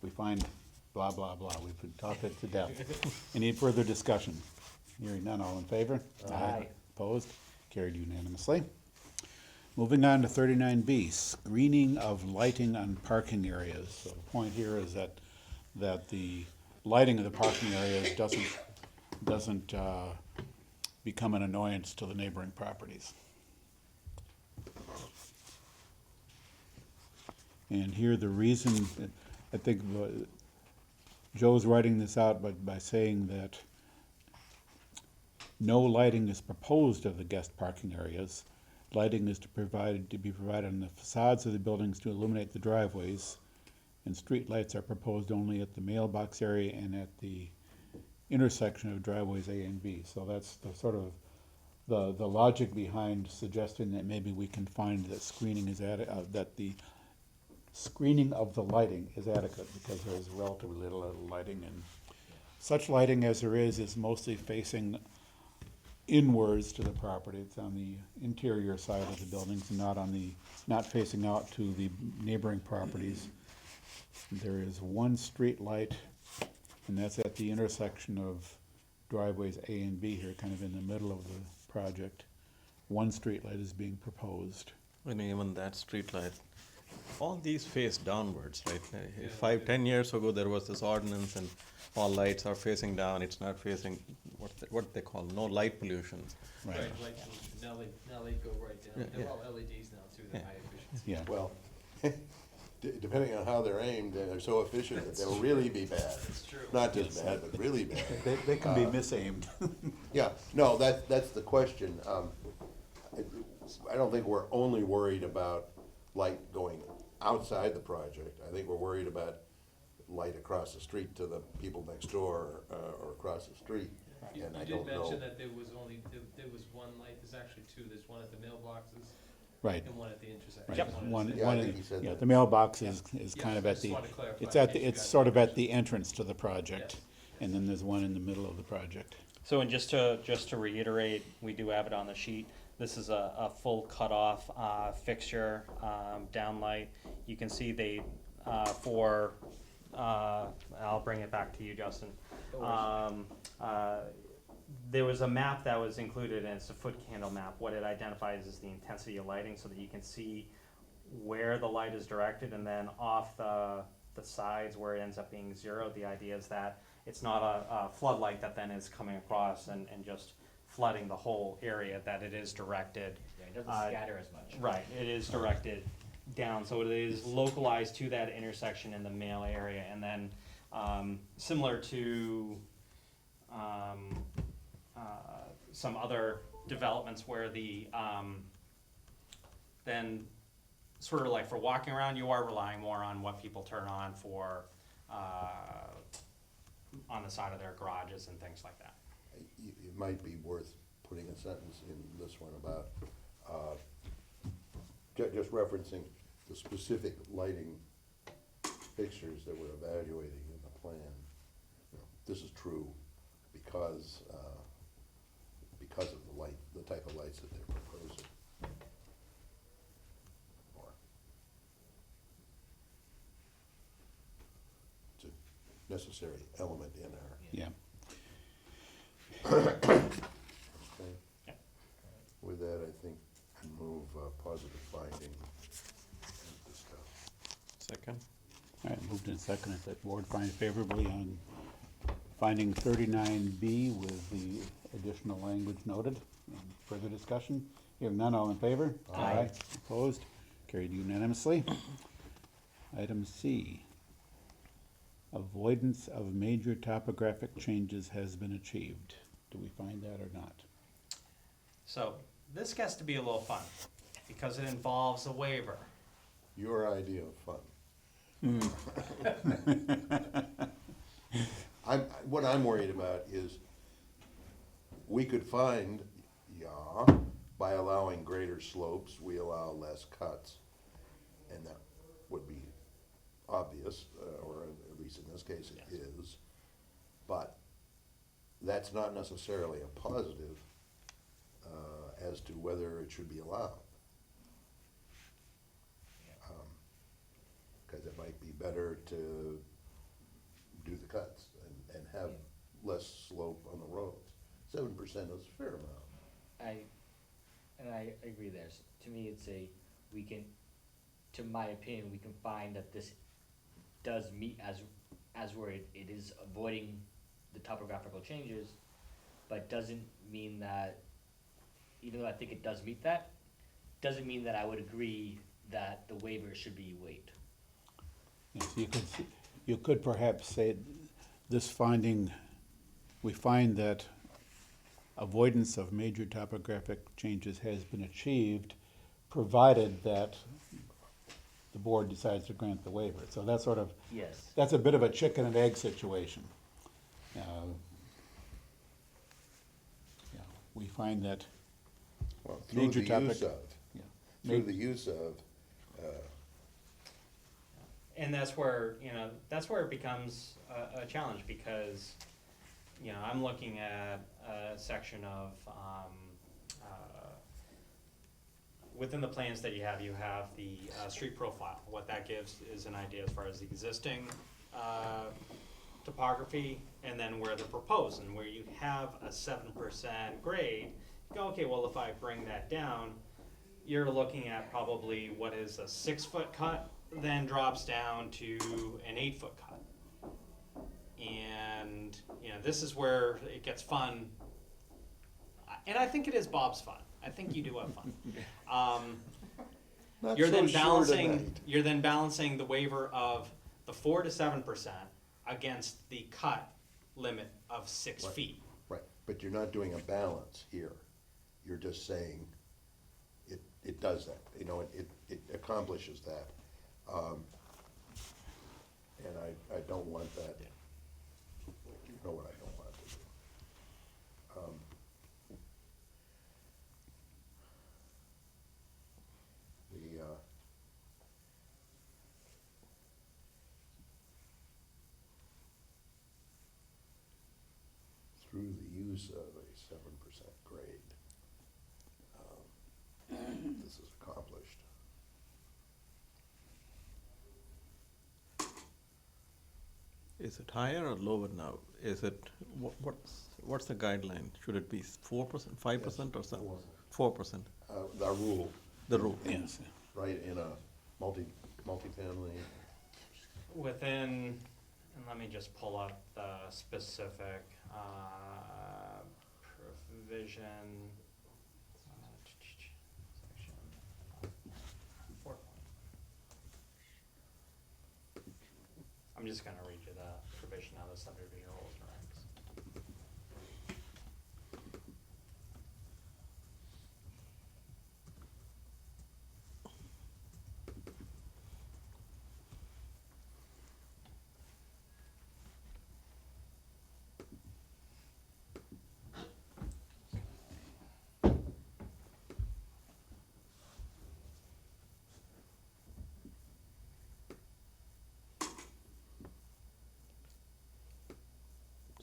we find blah, blah, blah. We've talked it to death. Any further discussion? Hearing none, all in favor? Aye. Opposed? Carried unanimously. Moving on to 39B, screening of lighting on parking areas. So the point here is that the lighting of the parking areas doesn't become an annoyance to the neighboring properties. And here the reason, I think Joe's writing this out by saying that no lighting is proposed of the guest parking areas. Lighting is to be provided on the facades of the buildings to illuminate the driveways, and street lights are proposed only at the mailbox area and at the intersection of driveways A and B. So that's the sort of the logic behind suggesting that maybe we can find that screening is that the screening of the lighting is adequate, because there's relatively little lighting, and such lighting as there is mostly facing inwards to the property. It's on the interior side of the buildings and not facing out to the neighboring properties. There is one street light, and that's at the intersection of driveways A and B here, kind of in the middle of the project. One street light is being proposed. And even that street light, all these face downwards, right? 5-10 years ago, there was this ordinance and all lights are facing down, it's not facing, what they call, no light pollution. Right. Light pollution, now they go right down, Yeah, they're yeah. all LEDs now too, they're Yeah. high efficiency. Yeah. Well, depending on how they're aimed, they're so efficient that they'll really be bad. That's true. Not just bad, but really bad. They can be misaimed. Yeah, no, that's the question. I don't think we're only worried about light going outside the project. I think we're worried about light across the street to the people next door, or across the street. You And I did don't know. mention that there was one light, there's actually two, there's one at the mailboxes Right. and one at the intersection. Right. Just wanted to One, say- Yeah, I one, think he said yeah, that. the mailbox is Yeah. kind of Yeah, at just the, wanted to clarify it's in at case the, you it's guys sort of at had the entrance to the project. Yes. And then there's one in the middle of the project. So, and just to reiterate, we do have it on the sheet. This is a full cutoff fixture, downlight. You can see they, I'll bring it back to you, Justin. There was a map that was included, and it's a foot candle map. What it identifies is the intensity of lighting, so that you can see where the light is directed, and then off the sides where it ends up being zero. The idea is that it's not a floodlight that then is coming across and just flooding the whole area, that it is directed. Yeah, it doesn't scatter as much. Right, it is directed down, so it is localized to that intersection in the mail area, and then, similar to, some other developments where the, then sort of like for walking around, you are relying more on what people turn on for, on the side of their garages and things like that. It might be worth putting a sentence in this one about, just referencing the specific lighting fixtures that we're evaluating in the plan. You know, this is true because of the light, the type of lights that they're proposing. Or it's a necessary element in our. Yeah. Okay. Yeah. With that, I think I move positive finding and discuss. Second? All right, moved and seconded that board find favorably on finding 39B with the additional language noted. Further discussion? Hearing none, all in favor? Aye. Opposed? Carried unanimously. Item C. Avoidance of major topographic changes has been achieved. Do we find that or not? So this gets to be a little fun because it involves a waiver. Your idea of fun. What I'm worried about is we could find, by allowing greater slopes, we allow less cuts. And that would be obvious, or at least in this case it is. But that's not necessarily a positive as to whether it should be allowed. Because it might be better to do the cuts and have less slope on the roads. 7% is a fair amount. I agree there. To me, it's to my opinion, we can find that this does meet as where it is avoiding the topographical changes, but doesn't mean that, even though I think it does meet that, doesn't mean that I would agree that the waiver should be waived. Yes, you could perhaps say this finding, we find that avoidance of major topographic changes has been achieved, provided that the board decides to grant the waiver. So that's sort of, Yes. that's a bit of a chicken and egg situation. We find that Well, through major the topic. use of, Yeah. through the use of, And that's where, it becomes a challenge because, I'm looking at a section of, within the plans that you have the street profile. What that gives is an idea as far as the existing topography and then where they're proposed. And where you have a 7% grade, you go, okay, well, if I bring that down, you're looking at probably what is a 6-foot cut, then drops down to an 8-foot cut. And, this is where it gets fun. And I think it is Bob's fun. I think you do have fun. not You're so then sure balancing, tonight. you're then balancing the waiver of the 4 to 7% against the cut limit of 6 Right. feet. Right, but you're not doing a balance here. You're just saying it does that, it accomplishes that. And I don't want that. You know what I don't want to do. Through the use of a 7% grade, this is accomplished. Is it higher or lower now? Is it, what's the guideline? Should it be 4%, 5% or something? 4%, Our rule, the rule. Yes. right, in a multifamily, Within, and let me just pull up the specific provision. Section 4. I'm just gonna read you the provision of the subdivision rules and regs.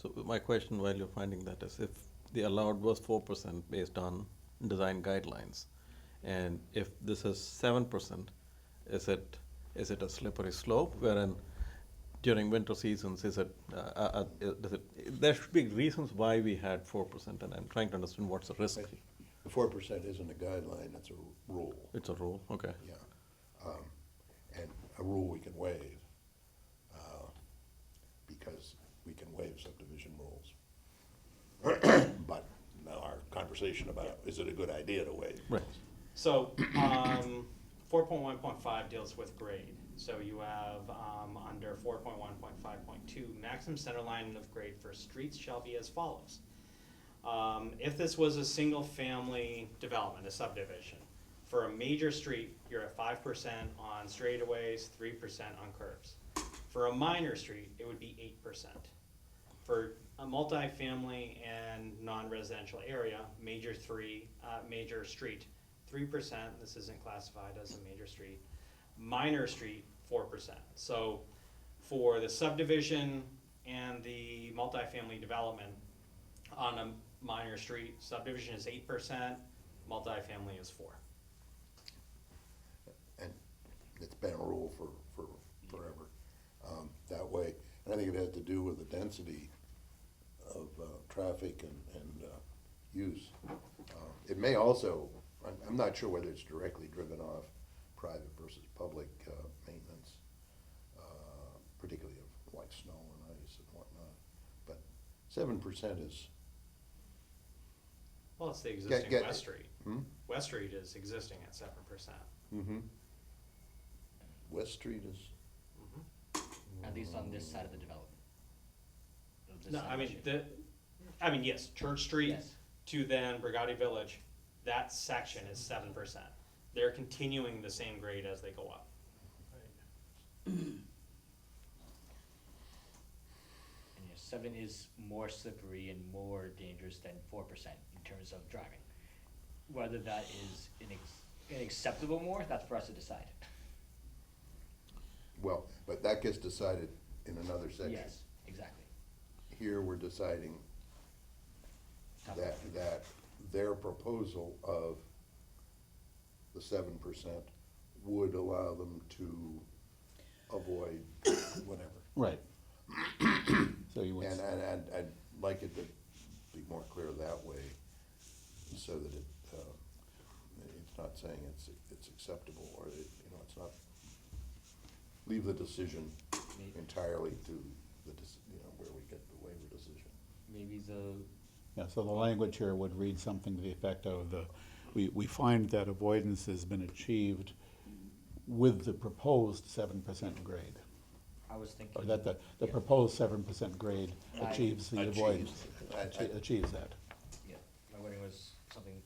So my question while you're finding that is, if the allowed was 4% based on design guidelines, and if this is 7%, is it a slippery slope wherein during winter seasons, is it, there should be reasons why we had 4%, and I'm trying to understand what's the risk. The 4% isn't a guideline, it's a rule, It's a rule, okay. yeah. And a rule we can waive, because we can waive subdivision rules. But now our conversation about, is it a good idea to waive? Right. So, 4.1.5 deals with grade. So you have, under 4.1.5.2, maximum center line of grade for streets shall be as follows. If this was a single-family development, a subdivision, for a major street, you're at 5% on straightaways, 3% on curves. For a minor street, it would be 8%. For a multifamily and non-residential area, major street, 3%, this isn't classified as a major street. Minor street, 4%. So for the subdivision and the multifamily development on a minor street, subdivision is 8%, multifamily is 4%. And it's been a rule for forever, that way. And I think it has to do with the density of traffic and use. It may also, I'm not sure whether it's directly driven off private versus public maintenance, particularly of like snow and ice and whatnot. But 7% is, Well, it's the existing get- West Street. hmm? West Street is existing at 7%. Mm-hmm. West Street is, At least on this side of the development. Of this No, side I of mean, street. yes, Church Street Yes. to then Brigati Village, that section is 7%. They're continuing the same grade as they go up. And yes, 7 is more slippery and more dangerous than 4% in terms of driving. Whether that is an acceptable more, that's for us to decide. well, but that gets decided in another section. Yes, exactly. Here, we're deciding that their proposal of the 7% would allow them to avoid whatever. Right. So you would, And I'd like it to be more clear that way, so that it's not saying it's acceptable, or it's not, leave the decision Maybe- entirely to where we get the waiver decision. Maybe the, yeah, so the language here would read something to the effect of we find that avoidance has been achieved with the proposed 7% grade. I was thinking. Or that the yeah, proposed 7% grade Right. achieves the Achieves. avoidance, I- achieves that. Yeah, my wording was something,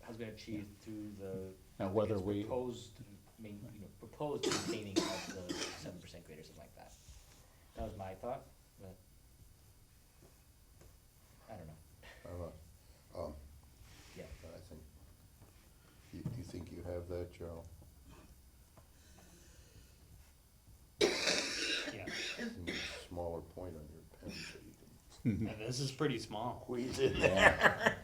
has been achieved through the. Now, whether it's we- Proposed, proposed maintaining of the 7% grade or something like that. That was my thought, but I don't know, I don't know. yeah. I think, you think you have that, Joe? Yeah, Maybe a smaller point on your pen so you can And this is pretty small. squeeze in there.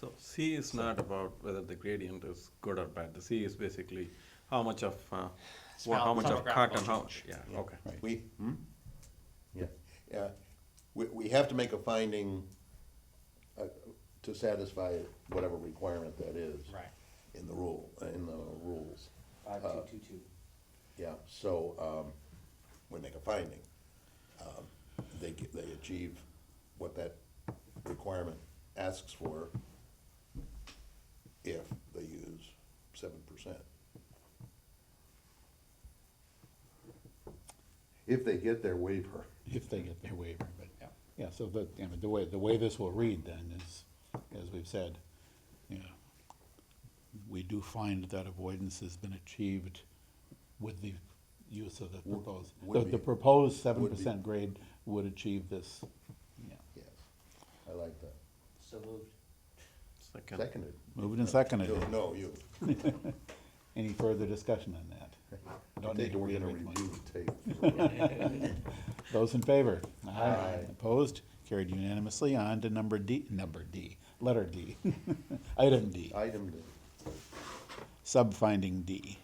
So C is not about whether the gradient is good or bad. The C is basically how much of, how much of cut and how, change. yeah, okay. We, yeah, we have to make a finding to satisfy whatever requirement that is. Right. In the rules. 5222. Yeah, so, we make a finding. They achieve what that requirement asks for if they use 7%. If they get their waiver. If they get their waiver, but, Yeah. yeah, so the way this will read then is, as we've said, we do find that avoidance has been achieved with the use of the proposed. would The be. proposed Would be. 7% grade would achieve this, yeah. Yes, I like that. So moved. Second. Seconded. Moved and seconded. No, you. Any further discussion on that? I Don't think need to we're gonna reiterate much. review the tape. Those in favor? Aye. Opposed? Carried unanimously. On to letter D. Item D. Item D. Subfinding D.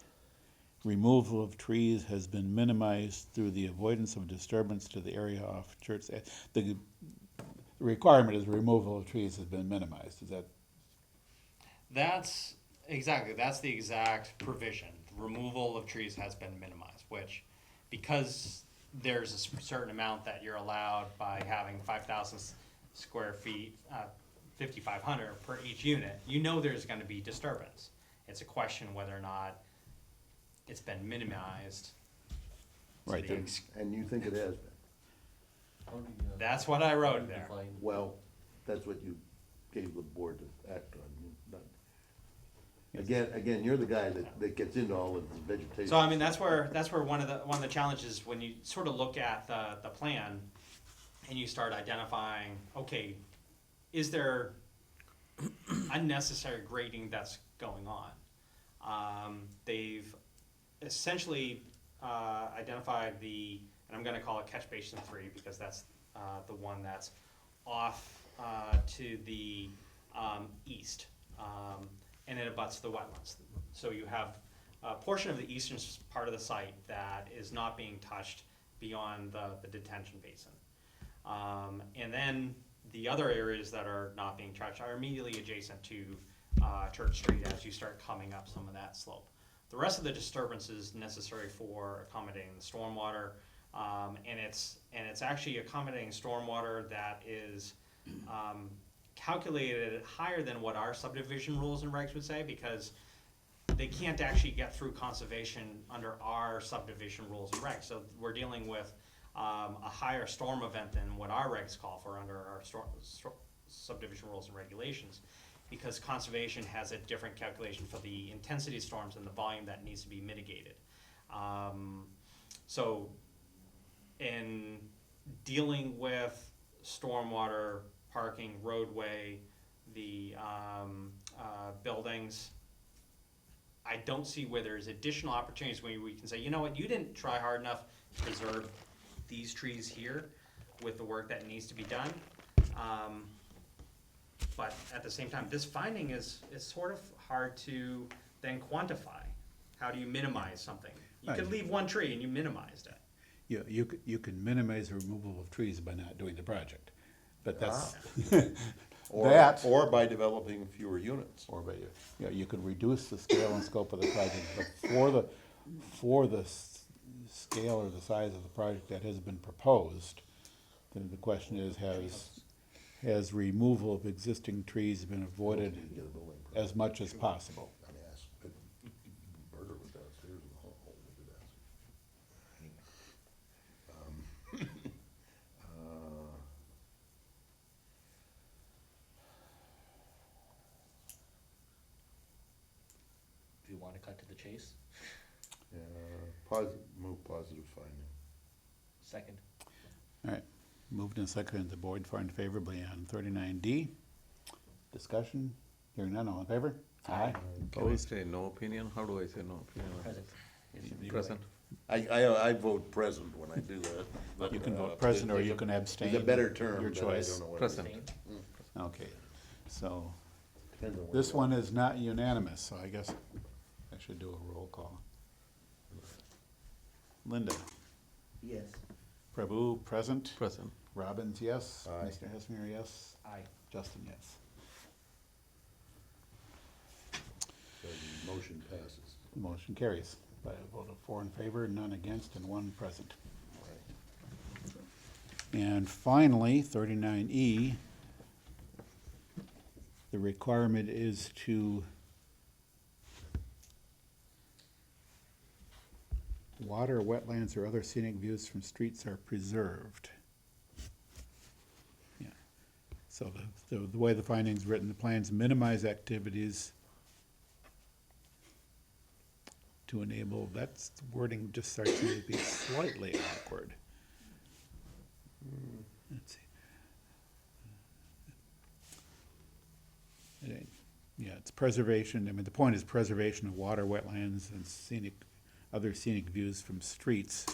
Removal of trees has been minimized through the avoidance of disturbance to the area off Church. The requirement is removal of trees has been minimized. Is that, That's the exact provision. Removal of trees has been minimized, which, because there's a certain amount that you're allowed by having 5,000 square feet, 5,500 per each unit, you know there's gonna be disturbance. It's a question whether or not it's been minimized. to Right, the there- ex- And you think it has been? How do you, That's what I wrote how do you there. define- Well, that's what you gave the board to act on. Again, you're the guy that gets into all of the vegetation. So I mean, that's where one of the challenges, when you sort of look at the plan and you start identifying, okay, is there unnecessary grading that's going on? They've essentially identified and I'm gonna call it catch basin 3 because that's the one that's off to the east. And it abuts the wetlands. So you have a portion of the eastern part of the site that is not being touched beyond the detention basin. And then the other areas that are not being touched are immediately adjacent to Church Street as you start coming up some of that slope. The rest of the disturbance is necessary for accommodating the stormwater, and it's actually accommodating stormwater that is calculated higher than what our subdivision rules and regs would say, because they can't actually get through conservation under our subdivision rules and regs. So we're dealing with a higher storm event than what our regs call for under our subdivision rules and regulations, because conservation has a different calculation for the intensity of storms and the volume that needs to be mitigated. So in dealing with stormwater, parking, roadway, the buildings, I don't see where there's additional opportunities where we can say, you know what, you didn't try hard enough to preserve these trees here with the work that needs to be done. But at the same time, this finding is sort of hard to then quantify. How do you minimize something? You could Right. leave one tree and you minimized it. you can minimize the removal of trees by not doing the project. But that's, Or, that- or by developing fewer units. or by, you could reduce the scale and scope of the project, but for the scale or the size of the project that has been proposed, then the question is, has removal of existing trees been avoided Get a building permit. as much as possible? I mean, ask, Berger was downstairs in the hall, we could ask. Do you wanna cut to the chase? Move positive finding. Second. All right, moved and seconded, the board find favorably on 39D. Discussion, hearing none, all in favor? Aye. Can I Opposed? say no opinion? How do I say no opinion? Present. Present. I vote present when I do that. but, You can vote uh, present, or there's you a- can abstain. There's a better term, Your but I choice. don't know what it is. Present. Okay, so Depends on where this you one are. is not unanimous, so I guess I should do a roll call. Linda? Yes. Prabhu, present. Present. Robbins, yes. Aye. Mr. Hessmer, yes. Aye. Justin, yes. So the motion passes. Motion carries by a vote of 4 in favor, none against, and 1 present. And finally, 39E, the requirement is to water, wetlands, or other scenic views from streets are preserved. Yeah. So the way the finding's written, the plans minimize activities to enable, that's, wording just starts to be slightly awkward. Let's see. Yeah, it's preservation, I mean, the point is preservation of water, wetlands, and other scenic views from streets.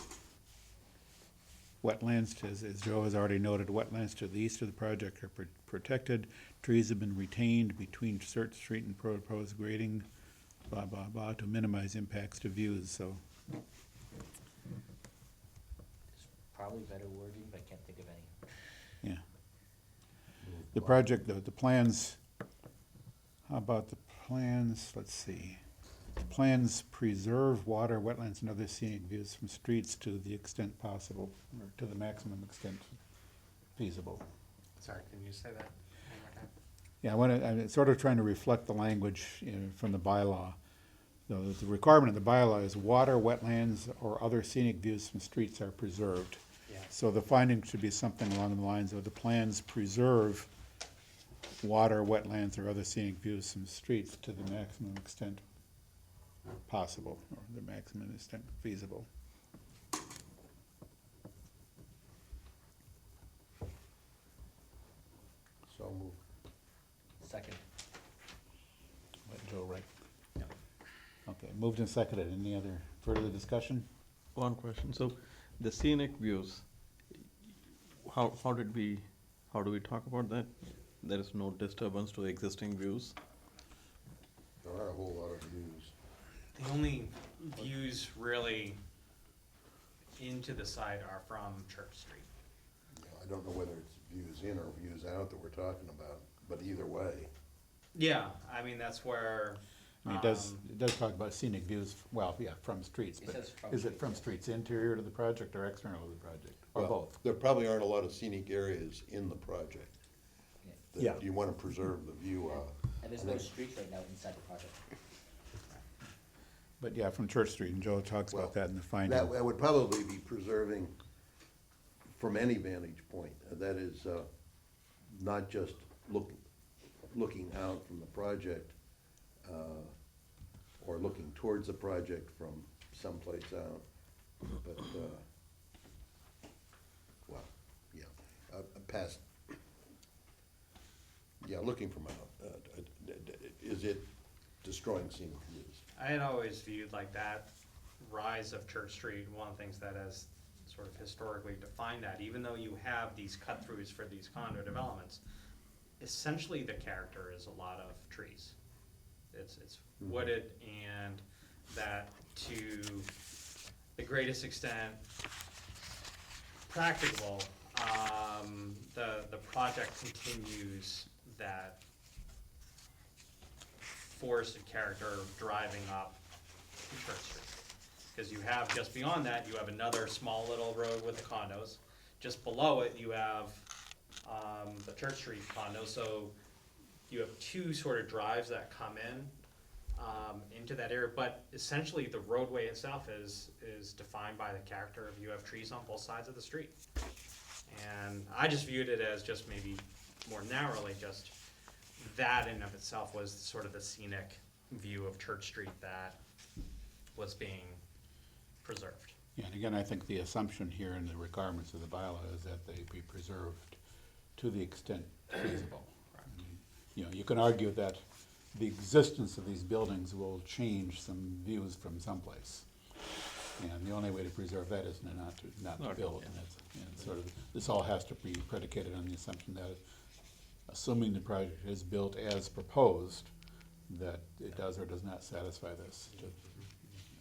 Wetlands, as Joe has already noted, wetlands to the east of the project are protected. Trees have been retained between Church Street and proposed grading, blah, blah, blah, to minimize impacts to views, so. There's probably better wording, but I can't think of any. Yeah. The project, the plans, how about the plans, let's see. Plans preserve water, wetlands, and other scenic views from streets to the extent possible, or to the maximum extent feasible. Sorry, can you say that one more time? Yeah, I'm sort of trying to reflect the language from the bylaw. The requirement of the bylaw is water, wetlands, or other scenic views from streets are preserved. Yeah. So the finding should be something along the lines of the plans preserve water, wetlands, or other scenic views from streets to the maximum extent possible, or the maximum extent feasible. So moved. Second. Let Joe write. Yeah. Okay, moved and seconded. Any other further discussion? One question, so the scenic views, how do we talk about that? There is no disturbance to existing views? There are a whole lot of views. The only views really into the site are from Church Street. I don't know whether it's views in or views out that we're talking about, but either way. Yeah, I mean, that's where. I mean, it does talk about scenic views, well, yeah, from streets, It but says from is it streets, from yeah. streets interior to the project or external to the project, or Well, both? There probably aren't a lot of scenic areas in the project that Yeah. you wanna preserve the view of. And there's no streets right now inside the project. But yeah, from Church Street, and Joe talks about that in the finding. That would probably be preserving from any vantage point. That is, not just looking out from the project, or looking towards the project from someplace out, but, well, yeah, past, yeah, looking from out. Is it destroying scenic views? I had always viewed like that rise of Church Street, one of the things that has sort of historically defined that, even though you have these cut-throughs for these condo developments, essentially the character is a lot of trees. It's wooded, and that to the greatest extent practicable, the project continues that forested character driving up Church Street. Because you have, just beyond that, you have another small little road with the condos. Just below it, you have the Church Street condo, so you have two sort of drives that come in into that area, but essentially the roadway itself is defined by the character of, you have trees on both sides of the street. And I just viewed it as just maybe more narrowly, just that in of itself was sort of the scenic view of Church Street that was being preserved. Yeah, and again, I think the assumption here in the requirements of the bylaw is that they be preserved to the extent feasible. I mean, you know, you can argue that the existence of these buildings will change some views from someplace. And the only way to preserve that is not to build. And that's, and sort of, this all has to be predicated on the assumption that, assuming the project is built as proposed, that it does or does not satisfy this to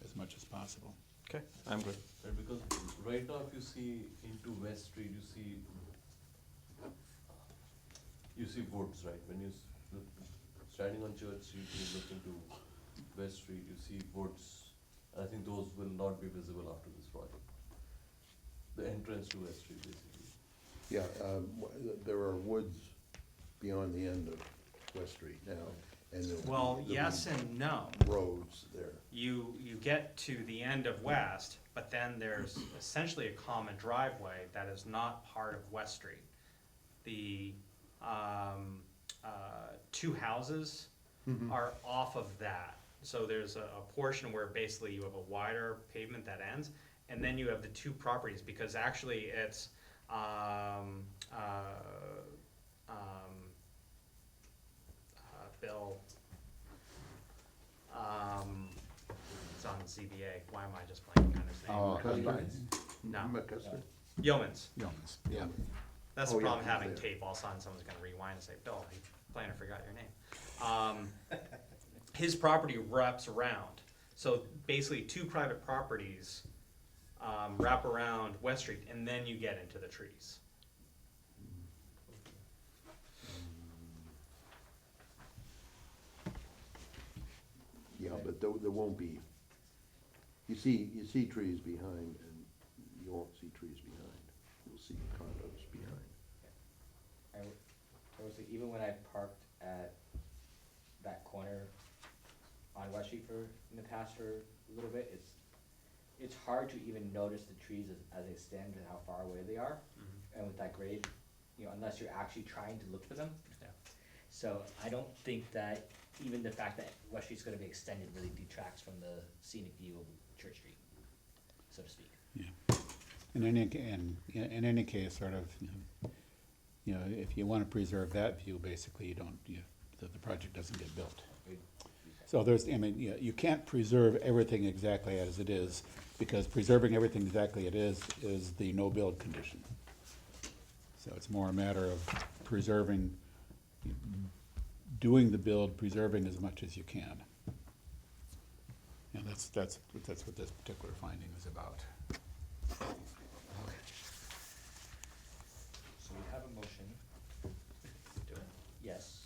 as much as possible. Okay, I'm good. Right, because right now if you see into West Street, you see woods, right? When you look, standing on Church Street, you look into West Street, you see woods. I think those will not be visible after this project. The entrance to West Street, basically. Yeah, there are woods beyond the end of West Street now, and Well, yes and no. roads there. You get to the end of West, but then there's essentially a common driveway that is not part of West Street. The two houses are off of that. So there's a portion where basically you have a wider pavement that ends, and then you have the two properties, because actually it's Bill, it's on the ZBA, why am I just blanking on his name? Oh, McCusker? No. McCusker? Yeomans. Yeomans, yeah. That's Oh, the yeah, problem he's having there. tape. All of a sudden, someone's gonna rewind and say, Bill, I planner forgot your name. His property wraps around. So basically, two private properties wrap around West Street, and then you get into the trees. Yeah, but there won't be, you see trees behind, and you won't see trees behind. You'll see condos behind. I was like, even when I parked at that corner on West Street in the past for a little bit, it's hard to even notice the trees as they stand and how far away they are. And with that grade, unless you're actually trying to look for them. Yeah. So I don't think that even the fact that West Street's gonna be extended really detracts from the scenic view of Church Street, so to speak. Yeah. In any case, sort of, if you want to preserve that view, basically, the project doesn't get built. So you can't preserve everything exactly as it is, because preserving everything exactly as it is the no-build condition. So it's more a matter of preserving, doing the build, preserving as much as you can. And that's what this particular finding is about. So we have a motion, Do it. yes.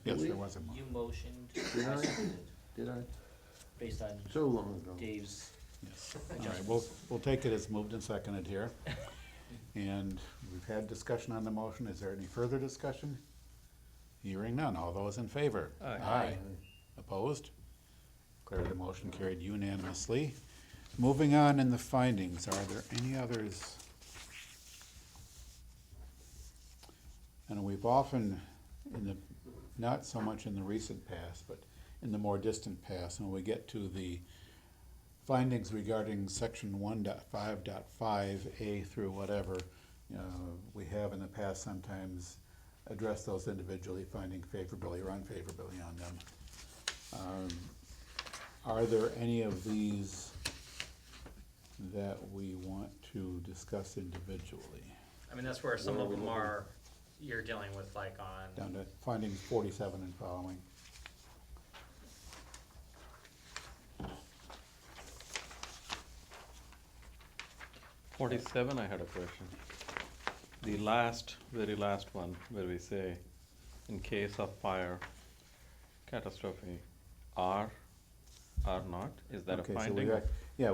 Yes, Really? there was a motion. You motioned, Did I I? seconded, Did I? based on So long ago. Dave's. Yes. All right, we'll take it as moved and seconded here. And we've had discussion on the motion. Is there any further discussion? Hearing none. All those in favor? Aye. Opposed? Declare the motion carried unanimously. Moving on in the findings, are there any others? And we've often, not so much in the recent past, but in the more distant past, when we get to the findings regarding section 1.5.5A through whatever, we have in the past sometimes addressed those individually, finding favorably or unfavorably on them. Are there any of these that we want to discuss individually? I mean, that's where some of them are, you're dealing with like on. Down to findings 47 and following. .47, I had a question. The very last one, where we say, in case of fire catastrophe, are not, is that a Okay, so finding?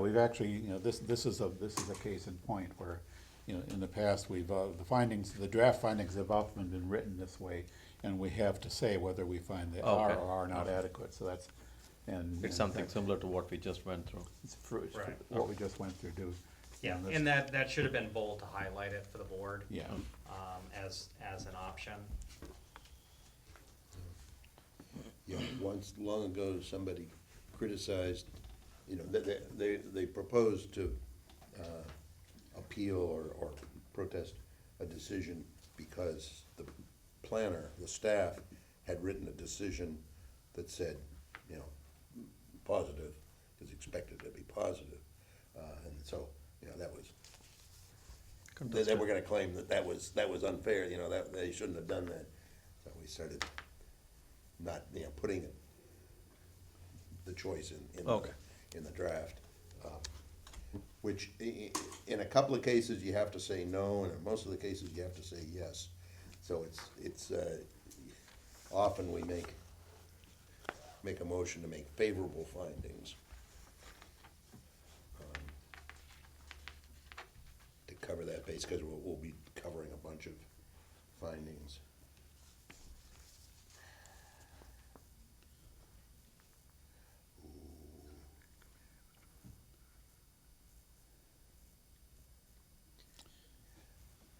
we've actually, this is a case in point where, in the past, the draft findings have often been written this way, and we have to say whether we find they are Okay. or are not adequate, so that's, and. It's something similar to what we just went through. It's Right. what we just went through, do. Yeah, that's- and that should have been bold to highlight it for the board. Yeah. As an option. Yeah, once, long ago, somebody criticized, they proposed to appeal or protest a decision because the planner, the staff, had written a decision that said, positive, is expected to be positive. And so, that was, they were gonna claim that was unfair, that they shouldn't have done that. So we started not, putting the choice Okay. in the draft. Which, in a couple of cases, you have to say no, and in most of the cases, you have to say yes. So it's often we make a motion to make favorable findings. To cover that base, because we'll be covering a bunch of findings.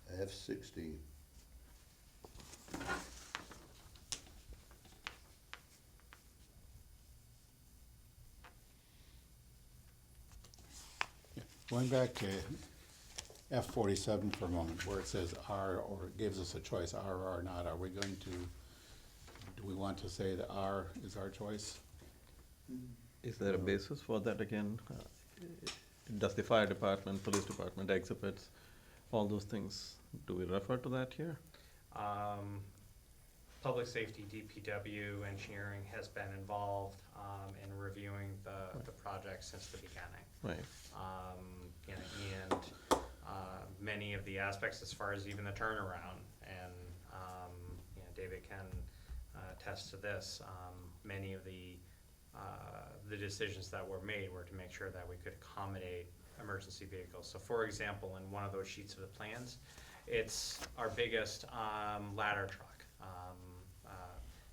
F60. Going back to F47 for a moment, where it says are, or it gives us a choice, are or are not, do we want to say that are is our choice? Is there a basis for that again? Does the fire department, police department exhibits all those things, do we refer to that here? Public safety, DPW, engineering has been involved in reviewing the project since the beginning. Right, You know, and many of the aspects as far as even the turnaround, and you know, David can attest to this. Many of the decisions that were made were to make sure that we could accommodate emergency vehicles. So for example, in one of those sheets of the plans, it's our biggest ladder truck.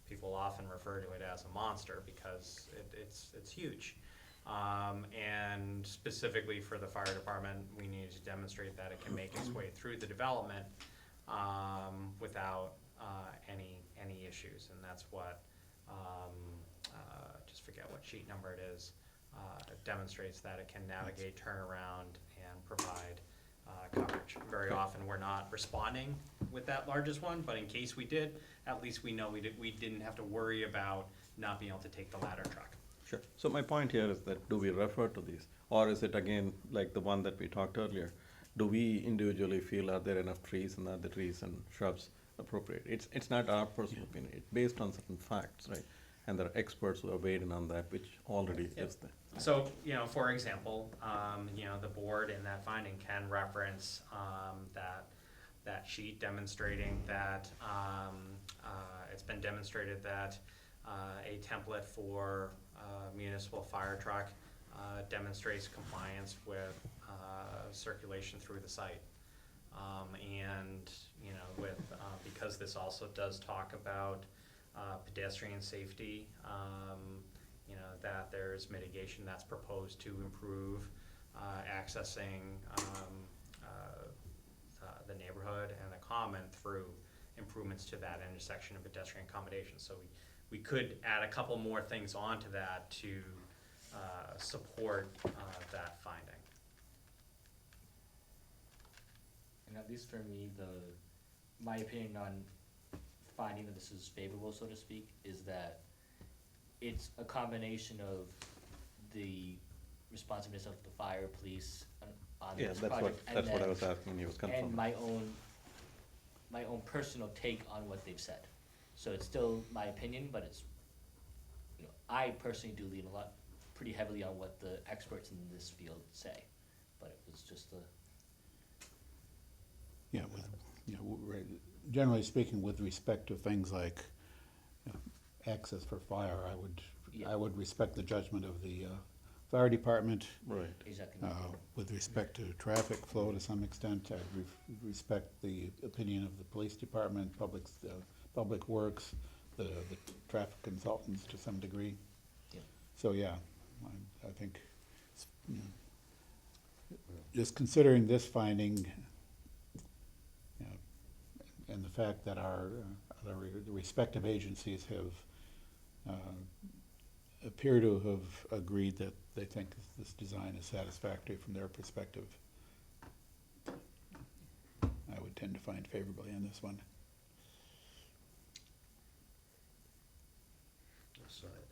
People often refer to it as a monster because it's huge. And specifically for the fire department, we needed to demonstrate that it can make its way through the development without any issues. And that's what, just forget what sheet number it is. It demonstrates that it can navigate, turn around, and provide coverage. Very often, we're not responding with that largest one, but in case we did, at least we know we didn't have to worry about not being able to take the ladder truck. sure. So my point here is that, do we refer to these? Or is it again, like the one that we talked earlier, do we individually feel, are there enough trees and are the trees and shrubs appropriate? It's not our personal opinion, it's based on certain facts, right? And there are experts who have weighed in on that, which already Yep. is there. So, you know, for example, you know, the board in that finding can reference that sheet demonstrating that it's been demonstrated that a template for municipal fire truck demonstrates compliance with circulation through the site. And, you know, with, because this also does talk about pedestrian safety, you know, that there's mitigation that's proposed to improve accessing the neighborhood and the common through improvements to that intersection and pedestrian accommodation. So we could add a couple more things onto that to support that finding. And at least for me, my opinion on finding that this is favorable, so to speak, is that it's a combination of the responsiveness of the fire, police on Yeah, this that's project. that's what I was asking, and he was confirming. And my own personal take on what they've said. So it's still my opinion, but it's, you know, I personally do lean pretty heavily on what the experts in this field say. But it was just Yeah, generally speaking, with respect to things like access for fire, Yeah. I would respect the judgment of the fire department. Right. exactly. With respect to traffic flow to some extent, I respect the opinion of the police department, public works, the traffic consultants to some degree. Yeah. So, yeah, I think, you know, just considering this finding, you know, and the fact that the respective agencies have appear to have agreed that they think this design is satisfactory from their perspective, I would tend to find favorably on this one.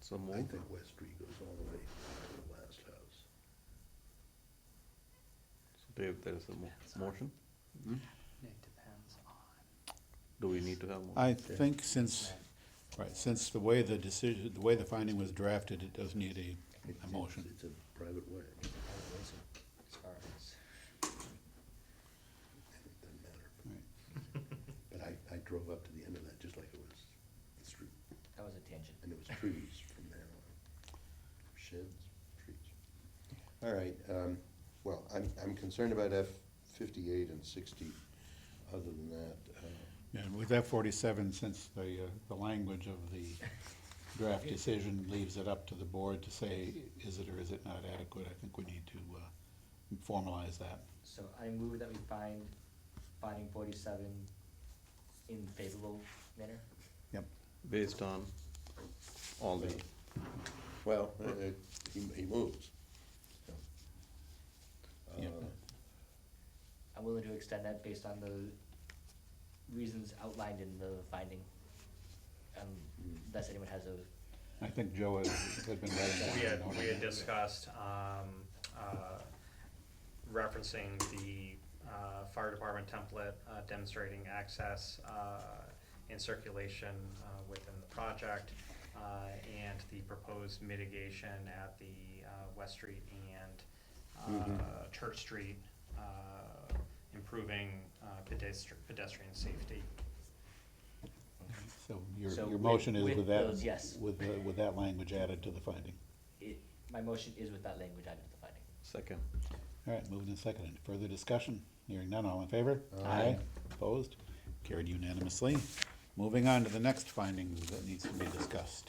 So I move. think West Street goes all the way to the last house. So Dave, there is a motion? It depends on. Do we need to have a motion? I think since the way the finding was drafted, it does need a motion. It's a private way. As far as, It doesn't matter. But I drove up to the end of that just like it was the street, that was a tangent. and it was trees from there on. Sheds, trees. All right, well, I'm concerned about F-58 and 60. Other than that, And with F-47, since the language of the draft decision leaves it up to the board to say, is it or is it not adequate, I think we need to formalize that. So I move that we find finding 47 in favorable manner. Yep. Based on all the, well, he moves. Yeah. I'm willing to extend that based on the reasons outlined in the finding. Unless anyone has a, I think Joe has been writing that down. We had discussed referencing the fire department template demonstrating access and circulation within the project, and the proposed mitigation at the West Street and Church Street, improving pedestrian safety. So So your with- motion is with with that, those, yes. with that language added to the finding. My motion is with that language added to the finding. Second. All right, moved and seconded. Further discussion? Hearing none, all in favor? Aye. Opposed? Carried unanimously. Moving on to the next finding that needs to be discussed.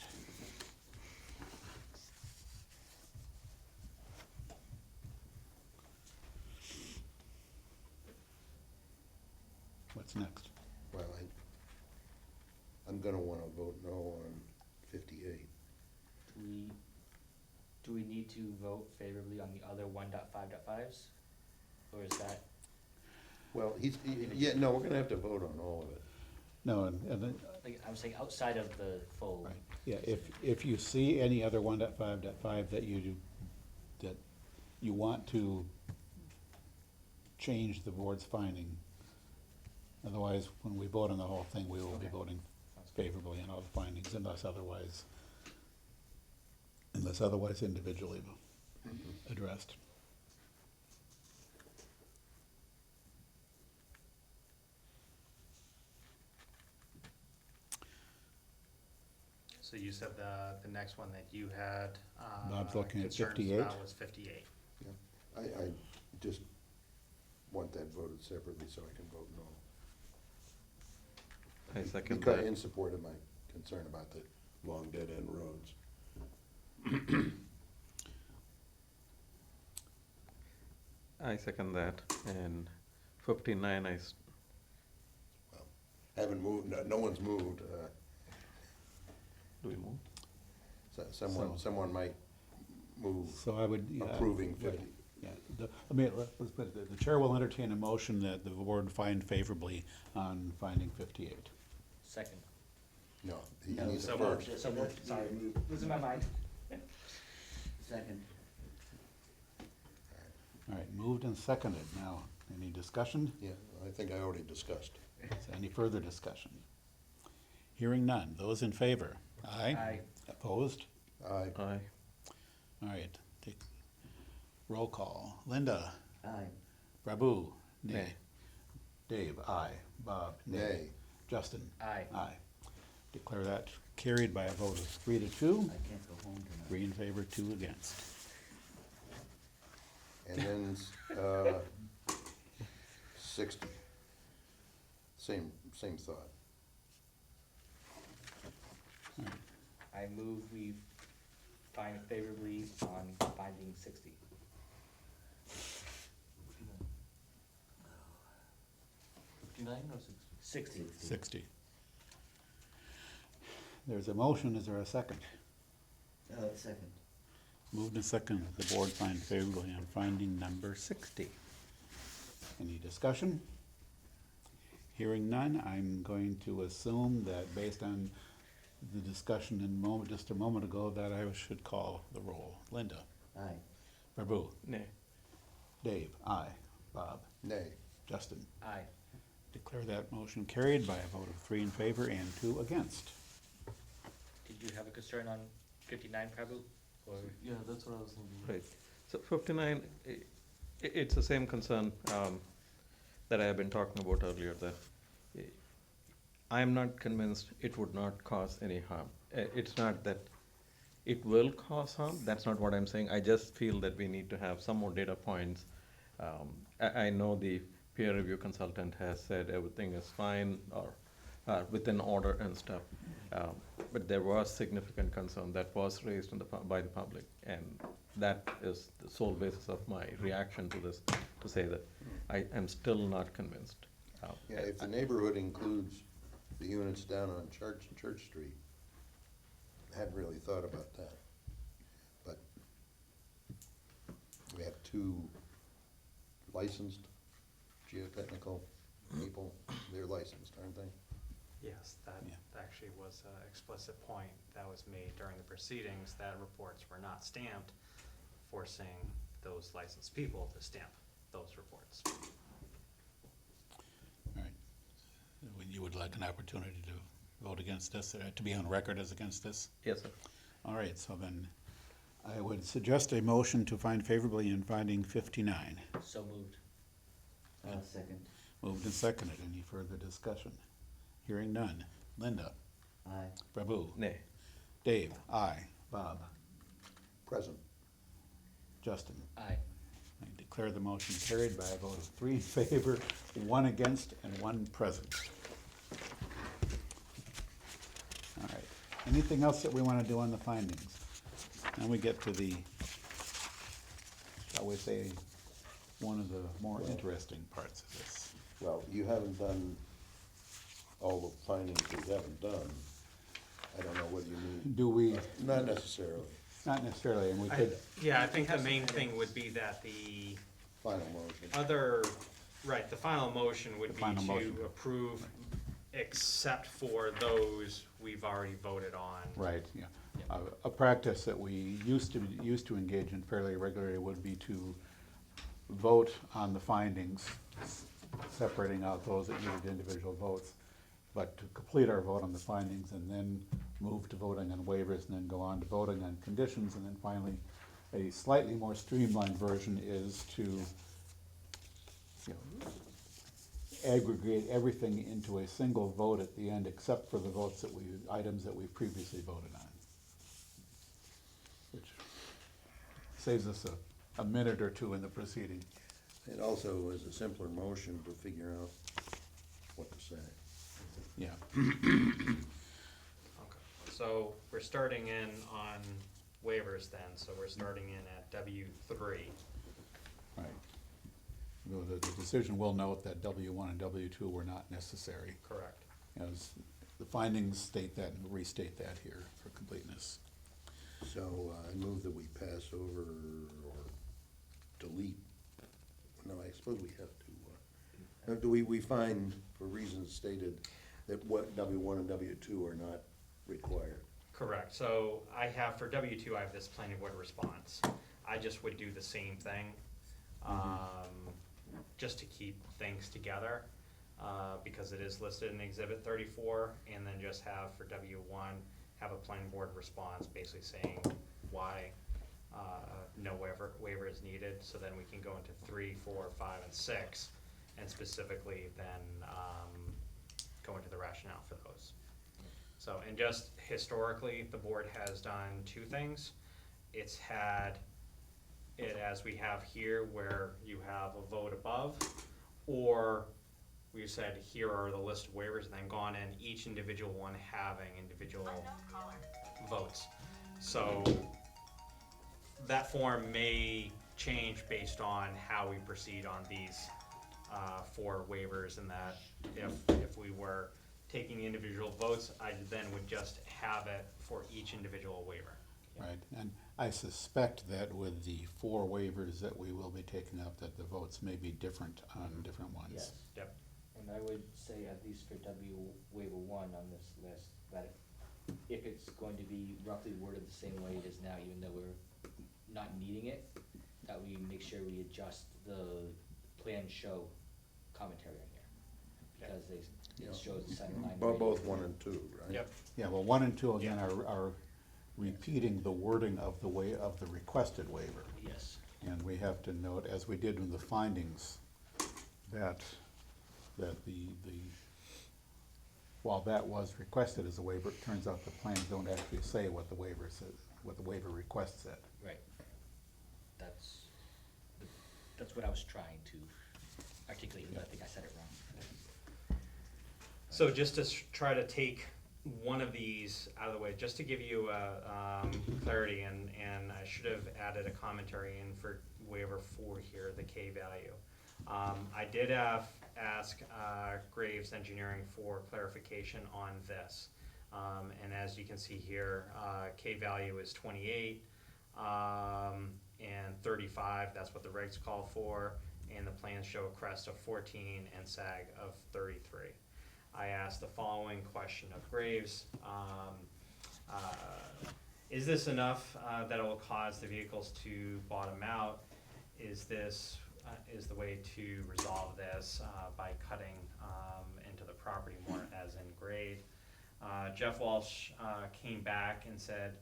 What's next? Well, I'm gonna wanna vote no on 58. Do we need to vote favorably on the other 1.5.5s? Or is that, Well, yeah, no, we're gonna have to vote on all of it. No, and then, like, I'm saying outside of the full, right, yeah, if you see any other 1.5.5 that you do, that you want to change the board's finding, otherwise, when we vote on the whole thing, we will be Okay. voting Sounds good. favorably on all the findings unless otherwise individually addressed. So you said the next one that you had Bob's looking at concerns 58. about was 58. Yeah, I just want that voted separately so I can vote no. I second Because, that. in support of my concern about the long dead-end roads. I second that, and 59, Haven't moved, no one's moved, do we move? someone might move So I would. approving right, 50. Yeah, let's put it, the chair will entertain a motion that the board find favorably on finding 58. second. No, he No, needs so it first. So moved, sorry, losing my mind. Second. All right, moved and seconded. Now, any discussion? Yeah, I think I already discussed. Any further discussion? Hearing none. Those in favor? Aye. Aye. Opposed? Aye. Aye. All right, take roll call. Linda? Aye. Prabu? Nay. Nay. Dave? Aye. Bob? Nay. Justin? Aye. Aye. Declare that carried by a vote of 3 to 2. I can't go home tonight. 3 in favor, 2 against. And then, 60. Same thought. I move we find favorably on finding 60. 59 or 60? 60. 60. There's a motion. Is there a second? Second. Moved and seconded. The board find favorably on finding number 60. Any discussion? Hearing none, I'm going to assume that based on the discussion just a moment ago, that I should call the roll. Linda? Aye. Prabu? Nay. Dave? Aye. Bob? Nay. Justin? Aye. Declare that motion carried by a vote of 3 in favor and 2 against. Did you have a concern on 59, Prabhu? Or, Yeah, that's what I was thinking. Right. So 59, it's the same concern that I have been talking about earlier, that I am not convinced it would not cause any harm. It's not that it will cause harm, that's not what I'm saying. I just feel that we need to have some more data points. I know the peer review consultant has said everything is fine or within order and stuff. But there was significant concern that was raised by the public, and that is the sole basis of my reaction to this, to say that I am still not convinced. Yeah, if the neighborhood includes the units down on Church Street, I hadn't really thought about that. But we have 2 licensed geotechnical people, they're licensed, aren't they? Yes, that Yeah. actually was an explicit point that was made during the proceedings, that reports were not stamped, forcing those licensed people to stamp those reports. you would like an opportunity to vote against this, to be on record as against this? Yes, sir. All right, so then I would suggest a motion to find favorably in finding 59. So moved. Second. Moved and seconded. Any further discussion? Hearing none. Linda? Aye. Prabu? Nay. Dave? Aye. Bob? Present. Justin? Aye. I declare the motion carried by a vote of 3 in favor, 1 against, and 1 present. All right. Anything else that we want to do on the findings? Now we get to the, shall we say, one of the more interesting parts of this. Well, you haven't done all the findings we haven't done. I don't know whether you need, Do we, not necessarily, not necessarily, and we could, Yeah, I think the main thing would be that the final motion. other, right, the final motion would The be final motion. to approve except for those we've already voted on. right, yeah. A practice that we used to engage in fairly regularly would be to vote on the findings, separating out those that needed individual votes, but to complete our vote on the findings and then move to voting on waivers and then go on to voting on conditions, and then finally, a slightly more streamlined version is to, you know, aggregate everything into a single vote at the end, except for the votes that items that we've previously voted on. Which saves us a minute or two in the proceeding. It also is a simpler motion to figure out what to say. Yeah, Okay. So we're starting in on waivers then, so we're starting in at W3. right. Though the decision will note that W1 and W2 were not necessary, Correct. as the findings state that and restate that here for completeness. So I move that we pass over or delete, no, I suppose we have to, do we find, for reasons stated, that what W1 and W2 are not required? Correct. So I have, for W2, I have this planning board response. I just would do the same thing, just to keep things together, because it is listed in Exhibit 34, and then just have for W1, have a planning board response basically saying why no waiver is needed, so then we can go into 3, 4, 5, and 6, and specifically then go into the rationale for those. So, and just historically, the board has done 2 things. It's had it as we have here, where you have a vote above, or we said, here are the list of waivers, and then gone in, each individual one having individual votes. So that form may change based on how we proceed on these 4 waivers, and that if we were taking individual votes, I then would just have it for each individual waiver. Right, and I suspect that with the 4 waivers that we will be taking up, that the votes may be different on different ones. Yes. Yep. And I would say, at least for waiver 1 on this list, that if it's going to be roughly worded the same way it is now, even though we're not needing it, that we make sure we adjust the plan show commentary on here. Because it shows the Centerline Radii. Both 1 and 2, right? Yep. Yeah, well, 1 and 2 again Yeah. are repeating the wording of the requested waiver. Yes. And we have to note, as we did in the findings, that the while that was requested as a waiver, it turns out the plans don't actually say what the waiver says, what the waiver request said. Right. That's what I was trying to articulate, but I think I said it wrong. So just to try to take one of these out of the way, just to give you clarity, and I should have added a commentary in for waiver 4 here, the K value. I did ask Graves Engineering for clarification on this. And as you can see here, K value is 28 and 35, that's what the regs call for, and the plans show a crest of 14 and sag of 33. I asked the following question of Graves. Is this enough that it will cause the vehicles to bottom out? Is this is the way to resolve this, by cutting, into the property more as in grade. Jeff Walsh, came back and said,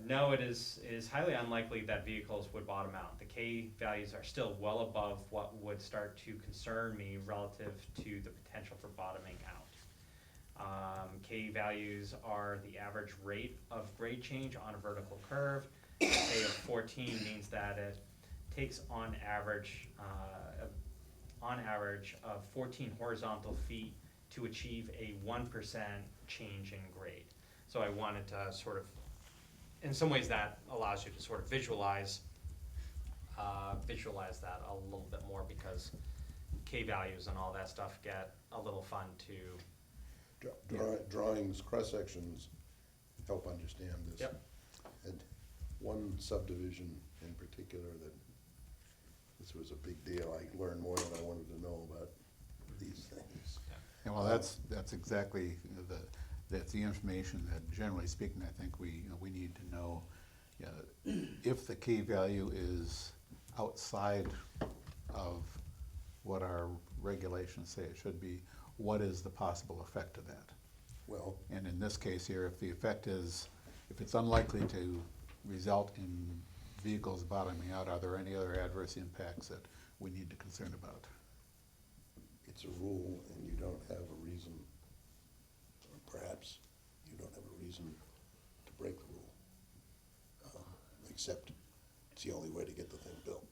no, it is highly unlikely that vehicles would bottom out. The K values are still well above what would start to concern me relative to the potential for bottoming out. K values are the average rate of grade change on a vertical curve. A K of 14 means that it takes on average of 14 horizontal feet to achieve a 1% change in grade. So I wanted to sort of, in some ways that allows you to sort of visualize that a little bit more, because K values and all that stuff get a little fun to. Drawings, cross-sections help understand this. Yep. And one subdivision in particular that, this was a big deal, I learned more than I wanted to know about these things. Yeah, well, that's exactly, that's the information that, generally speaking, I think we need to know. If the K value is outside of what our regulations say it should be, what is the possible effect of that? Well, And in this case here, if the effect is, if it's unlikely to result in vehicles bottoming out, are there any other adverse impacts that we need to concern about? it's a rule and you don't have a reason, or perhaps you don't have a reason to break the rule, except it's the only way to get the thing built.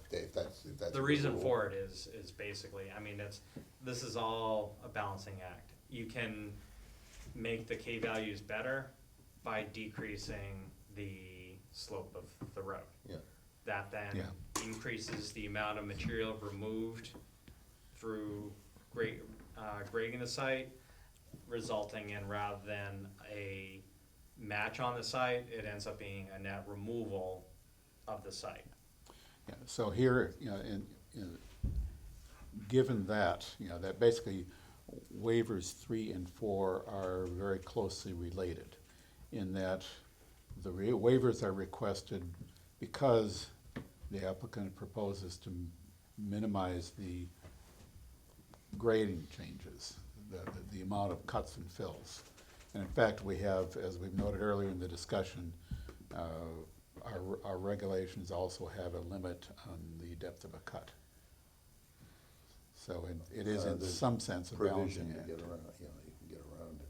If that's The reason for it is basically, I mean, this is all a balancing act. You can make the K values better by decreasing the slope of the road. Yeah. That then increases the amount of material removed through grading the site, resulting in, rather than a match on the site, it ends up being a net removal of the site. Yeah, so here, given that, that basically waivers 3 and 4 are very closely related, in that the waivers are requested because the applicant proposes to minimize the grading changes, the amount of cuts and fills. And in fact, we have, as we've noted earlier in the discussion, our regulations also have a limit on the depth of a cut. So it is in There's some sense a balancing provision to act. get around, you can get around it.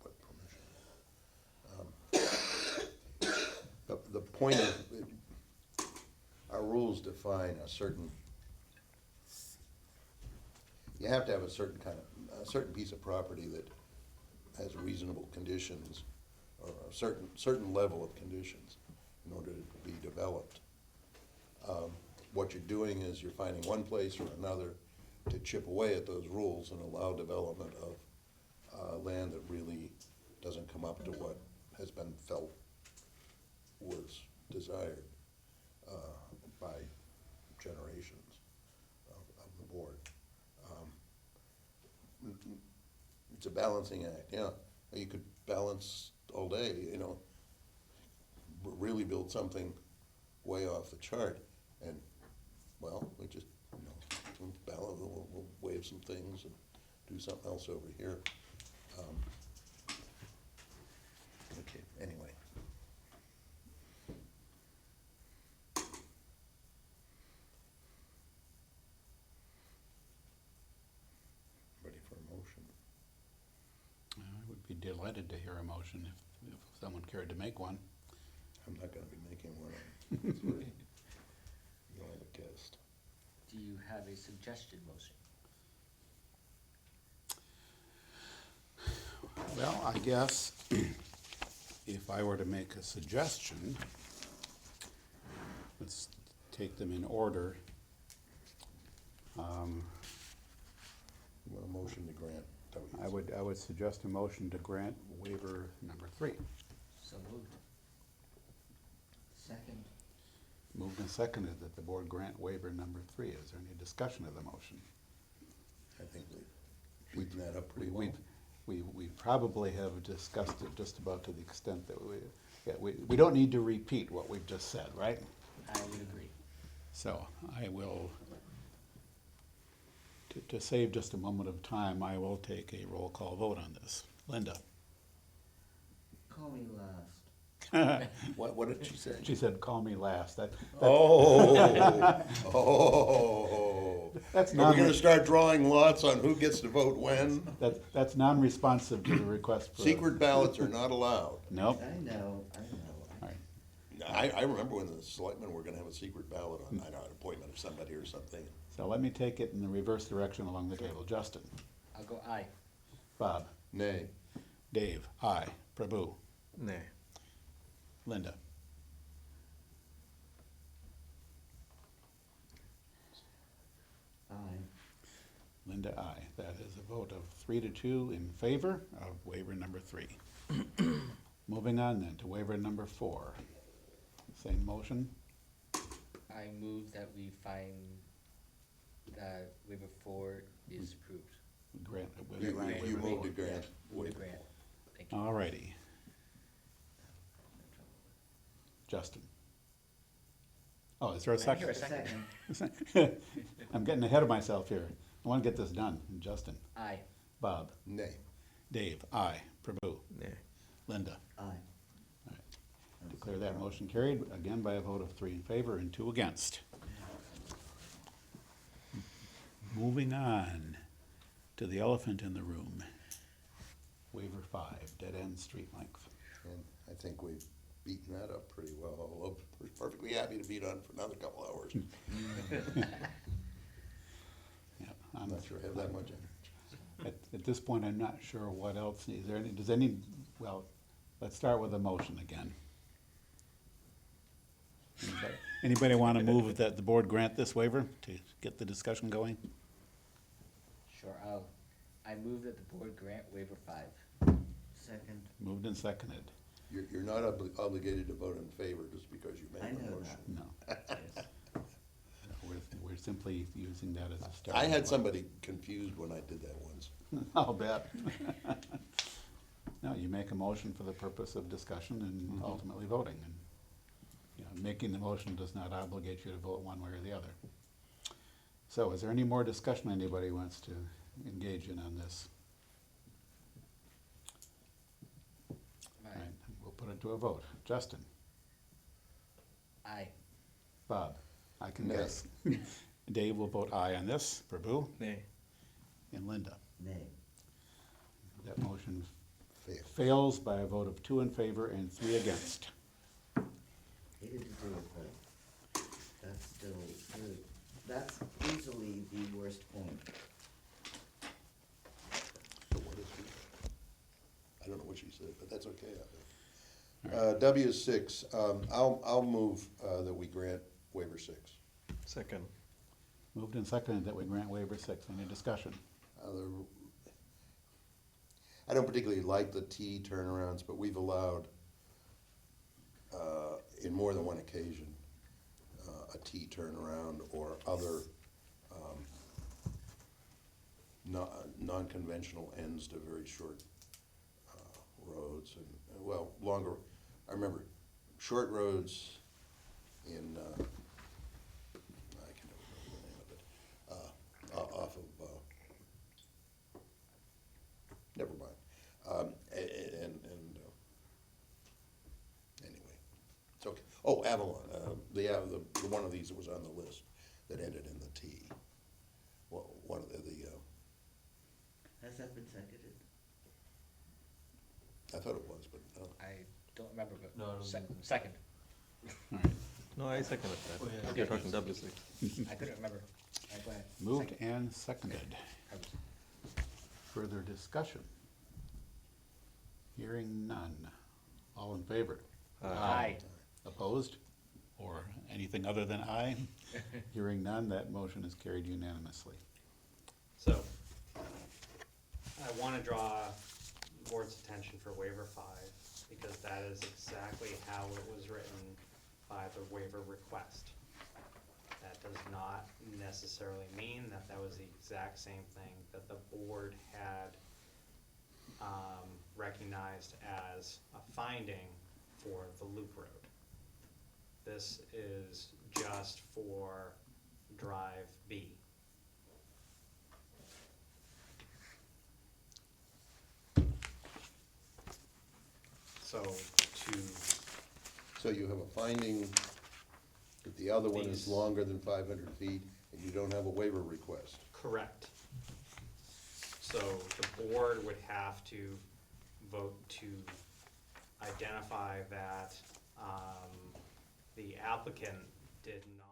What permission? The point of, our rules define a certain, you have to have a certain piece of property that has reasonable conditions, or a certain level of conditions in order to be developed. What you're doing is you're finding one place or another to chip away at those rules and allow development of land that really doesn't come up to what has been felt was desired by generations of the board. It's a balancing act, yeah. You could balance all day, really build something way off the chart, and, well, we just, balance, we'll waive some things and do something else over here. Okay, anyway. Ready for a motion? I would be delighted to hear a motion if someone cared to make one. I'm not gonna be making one. Sorry. You only have a guest. Do you have a suggested motion? Well, I guess if I were to make a suggestion, let's take them in order. You want a motion to grant? I would suggest a motion to grant waiver number 3. So moved. Second. Moved and seconded that the board grant waiver number 3. Is there any discussion of the motion? I think we've beaten that up pretty well. We probably have discussed it just about to the extent that Yeah, we don't need to repeat what we've just said, right? I would agree. So I will, to save just a moment of time, I will take a roll call vote on this. Linda? Call me last. What did she say? She said, call me last. Oh, oh. That's Are not, we gonna start drawing lots on who gets to vote when? that's non-responsive to the request for. Secret ballots are not allowed. Nope. I know. All right. I remember when the selectmen were gonna have a secret ballot on, I don't know, an appointment of somebody or something. So let me take it in the reverse direction along the table. Justin? I'll go aye. Bob? Nay. Dave? Aye. Prabhu? Nay. Linda? Aye. Linda, aye. That is a vote of 3-2 in favor of waiver number 3. Moving on then to waiver number 4. Same motion. I move that we find that waiver 4 is approved. Grant. You moved to grant. Move to grant. Thank you. All righty. Justin? Oh, is there a I hear second? a second. I'm getting ahead of myself here. I want to get this done. Justin? Aye. Bob? Nay. Dave? Aye. Prabhu? Nay. Linda? Aye. Declare that motion carried, again by a vote of 3 in favor and 2 against. Moving on to the elephant in the room. Waiver 5, dead-end street length. And I think we've beaten that up pretty well, although we're perfectly happy to beat on for another couple hours. Yep, I'm not sure I have that much energy. At this point, I'm not sure what else, is there any, well, let's start with a motion again. Anybody want to move that the board grant this waiver to get the discussion going? Sure, I move that the board grant waiver 5. Second. Moved and seconded. You're not obligated to vote in favor just because you I made the know motion. No. Yes. We're simply using that as a start. I had somebody confused when I did that once. I'll bet. No, you make a motion for the purpose of discussion and ultimately voting. And you know, making the motion does not obligate you to vote one way or the other. So is there any more discussion anybody wants to engage in on this? All right, we'll put it to a vote. Justin? Aye. Bob? I can Nay. guess. Dave will vote aye on this. Prabhu? Nay. And Linda? Nay. That motion Fail. fails by a vote of 2 in favor and 3 against. Hated to do it, but that's still, that's easily the worst point. So what is she? I don't know what she said, but that's okay, I think. W6, I'll move that we grant waiver 6. Second. Moved and seconded that we grant waiver 6. Any discussion? I don't particularly like the T turnarounds, but we've allowed, in more than one occasion, a T turnaround or other non-conventional ends to very short roads and, well, longer. I remember short roads in, I can never remember the name of it, off of, never mind. Anyway, it's okay. Oh, Avalon, the one of these that was on the list that ended in the T. Well, one of the Has that been seconded? I thought it was, but, I don't remember, but No, I don't think- second. All right. No, I seconded Oh, that. yeah. You're talking W6. I couldn't remember. All right, go ahead. Moved Second. and seconded. Further discussion? Hearing none. All in favor? Aye. Opposed? Or anything other than aye? Hearing none, that motion is carried unanimously. So, I want to draw the board's attention for waiver 5, because that is exactly how it was written by the waiver request. That does not necessarily mean that that was the exact same thing that the board had recognized as a finding for This is just for Drive B. So to, So you have a finding that the other one is These- longer than 500 feet, and you don't have a waiver request. correct. So the board would have to vote to identify that the applicant did not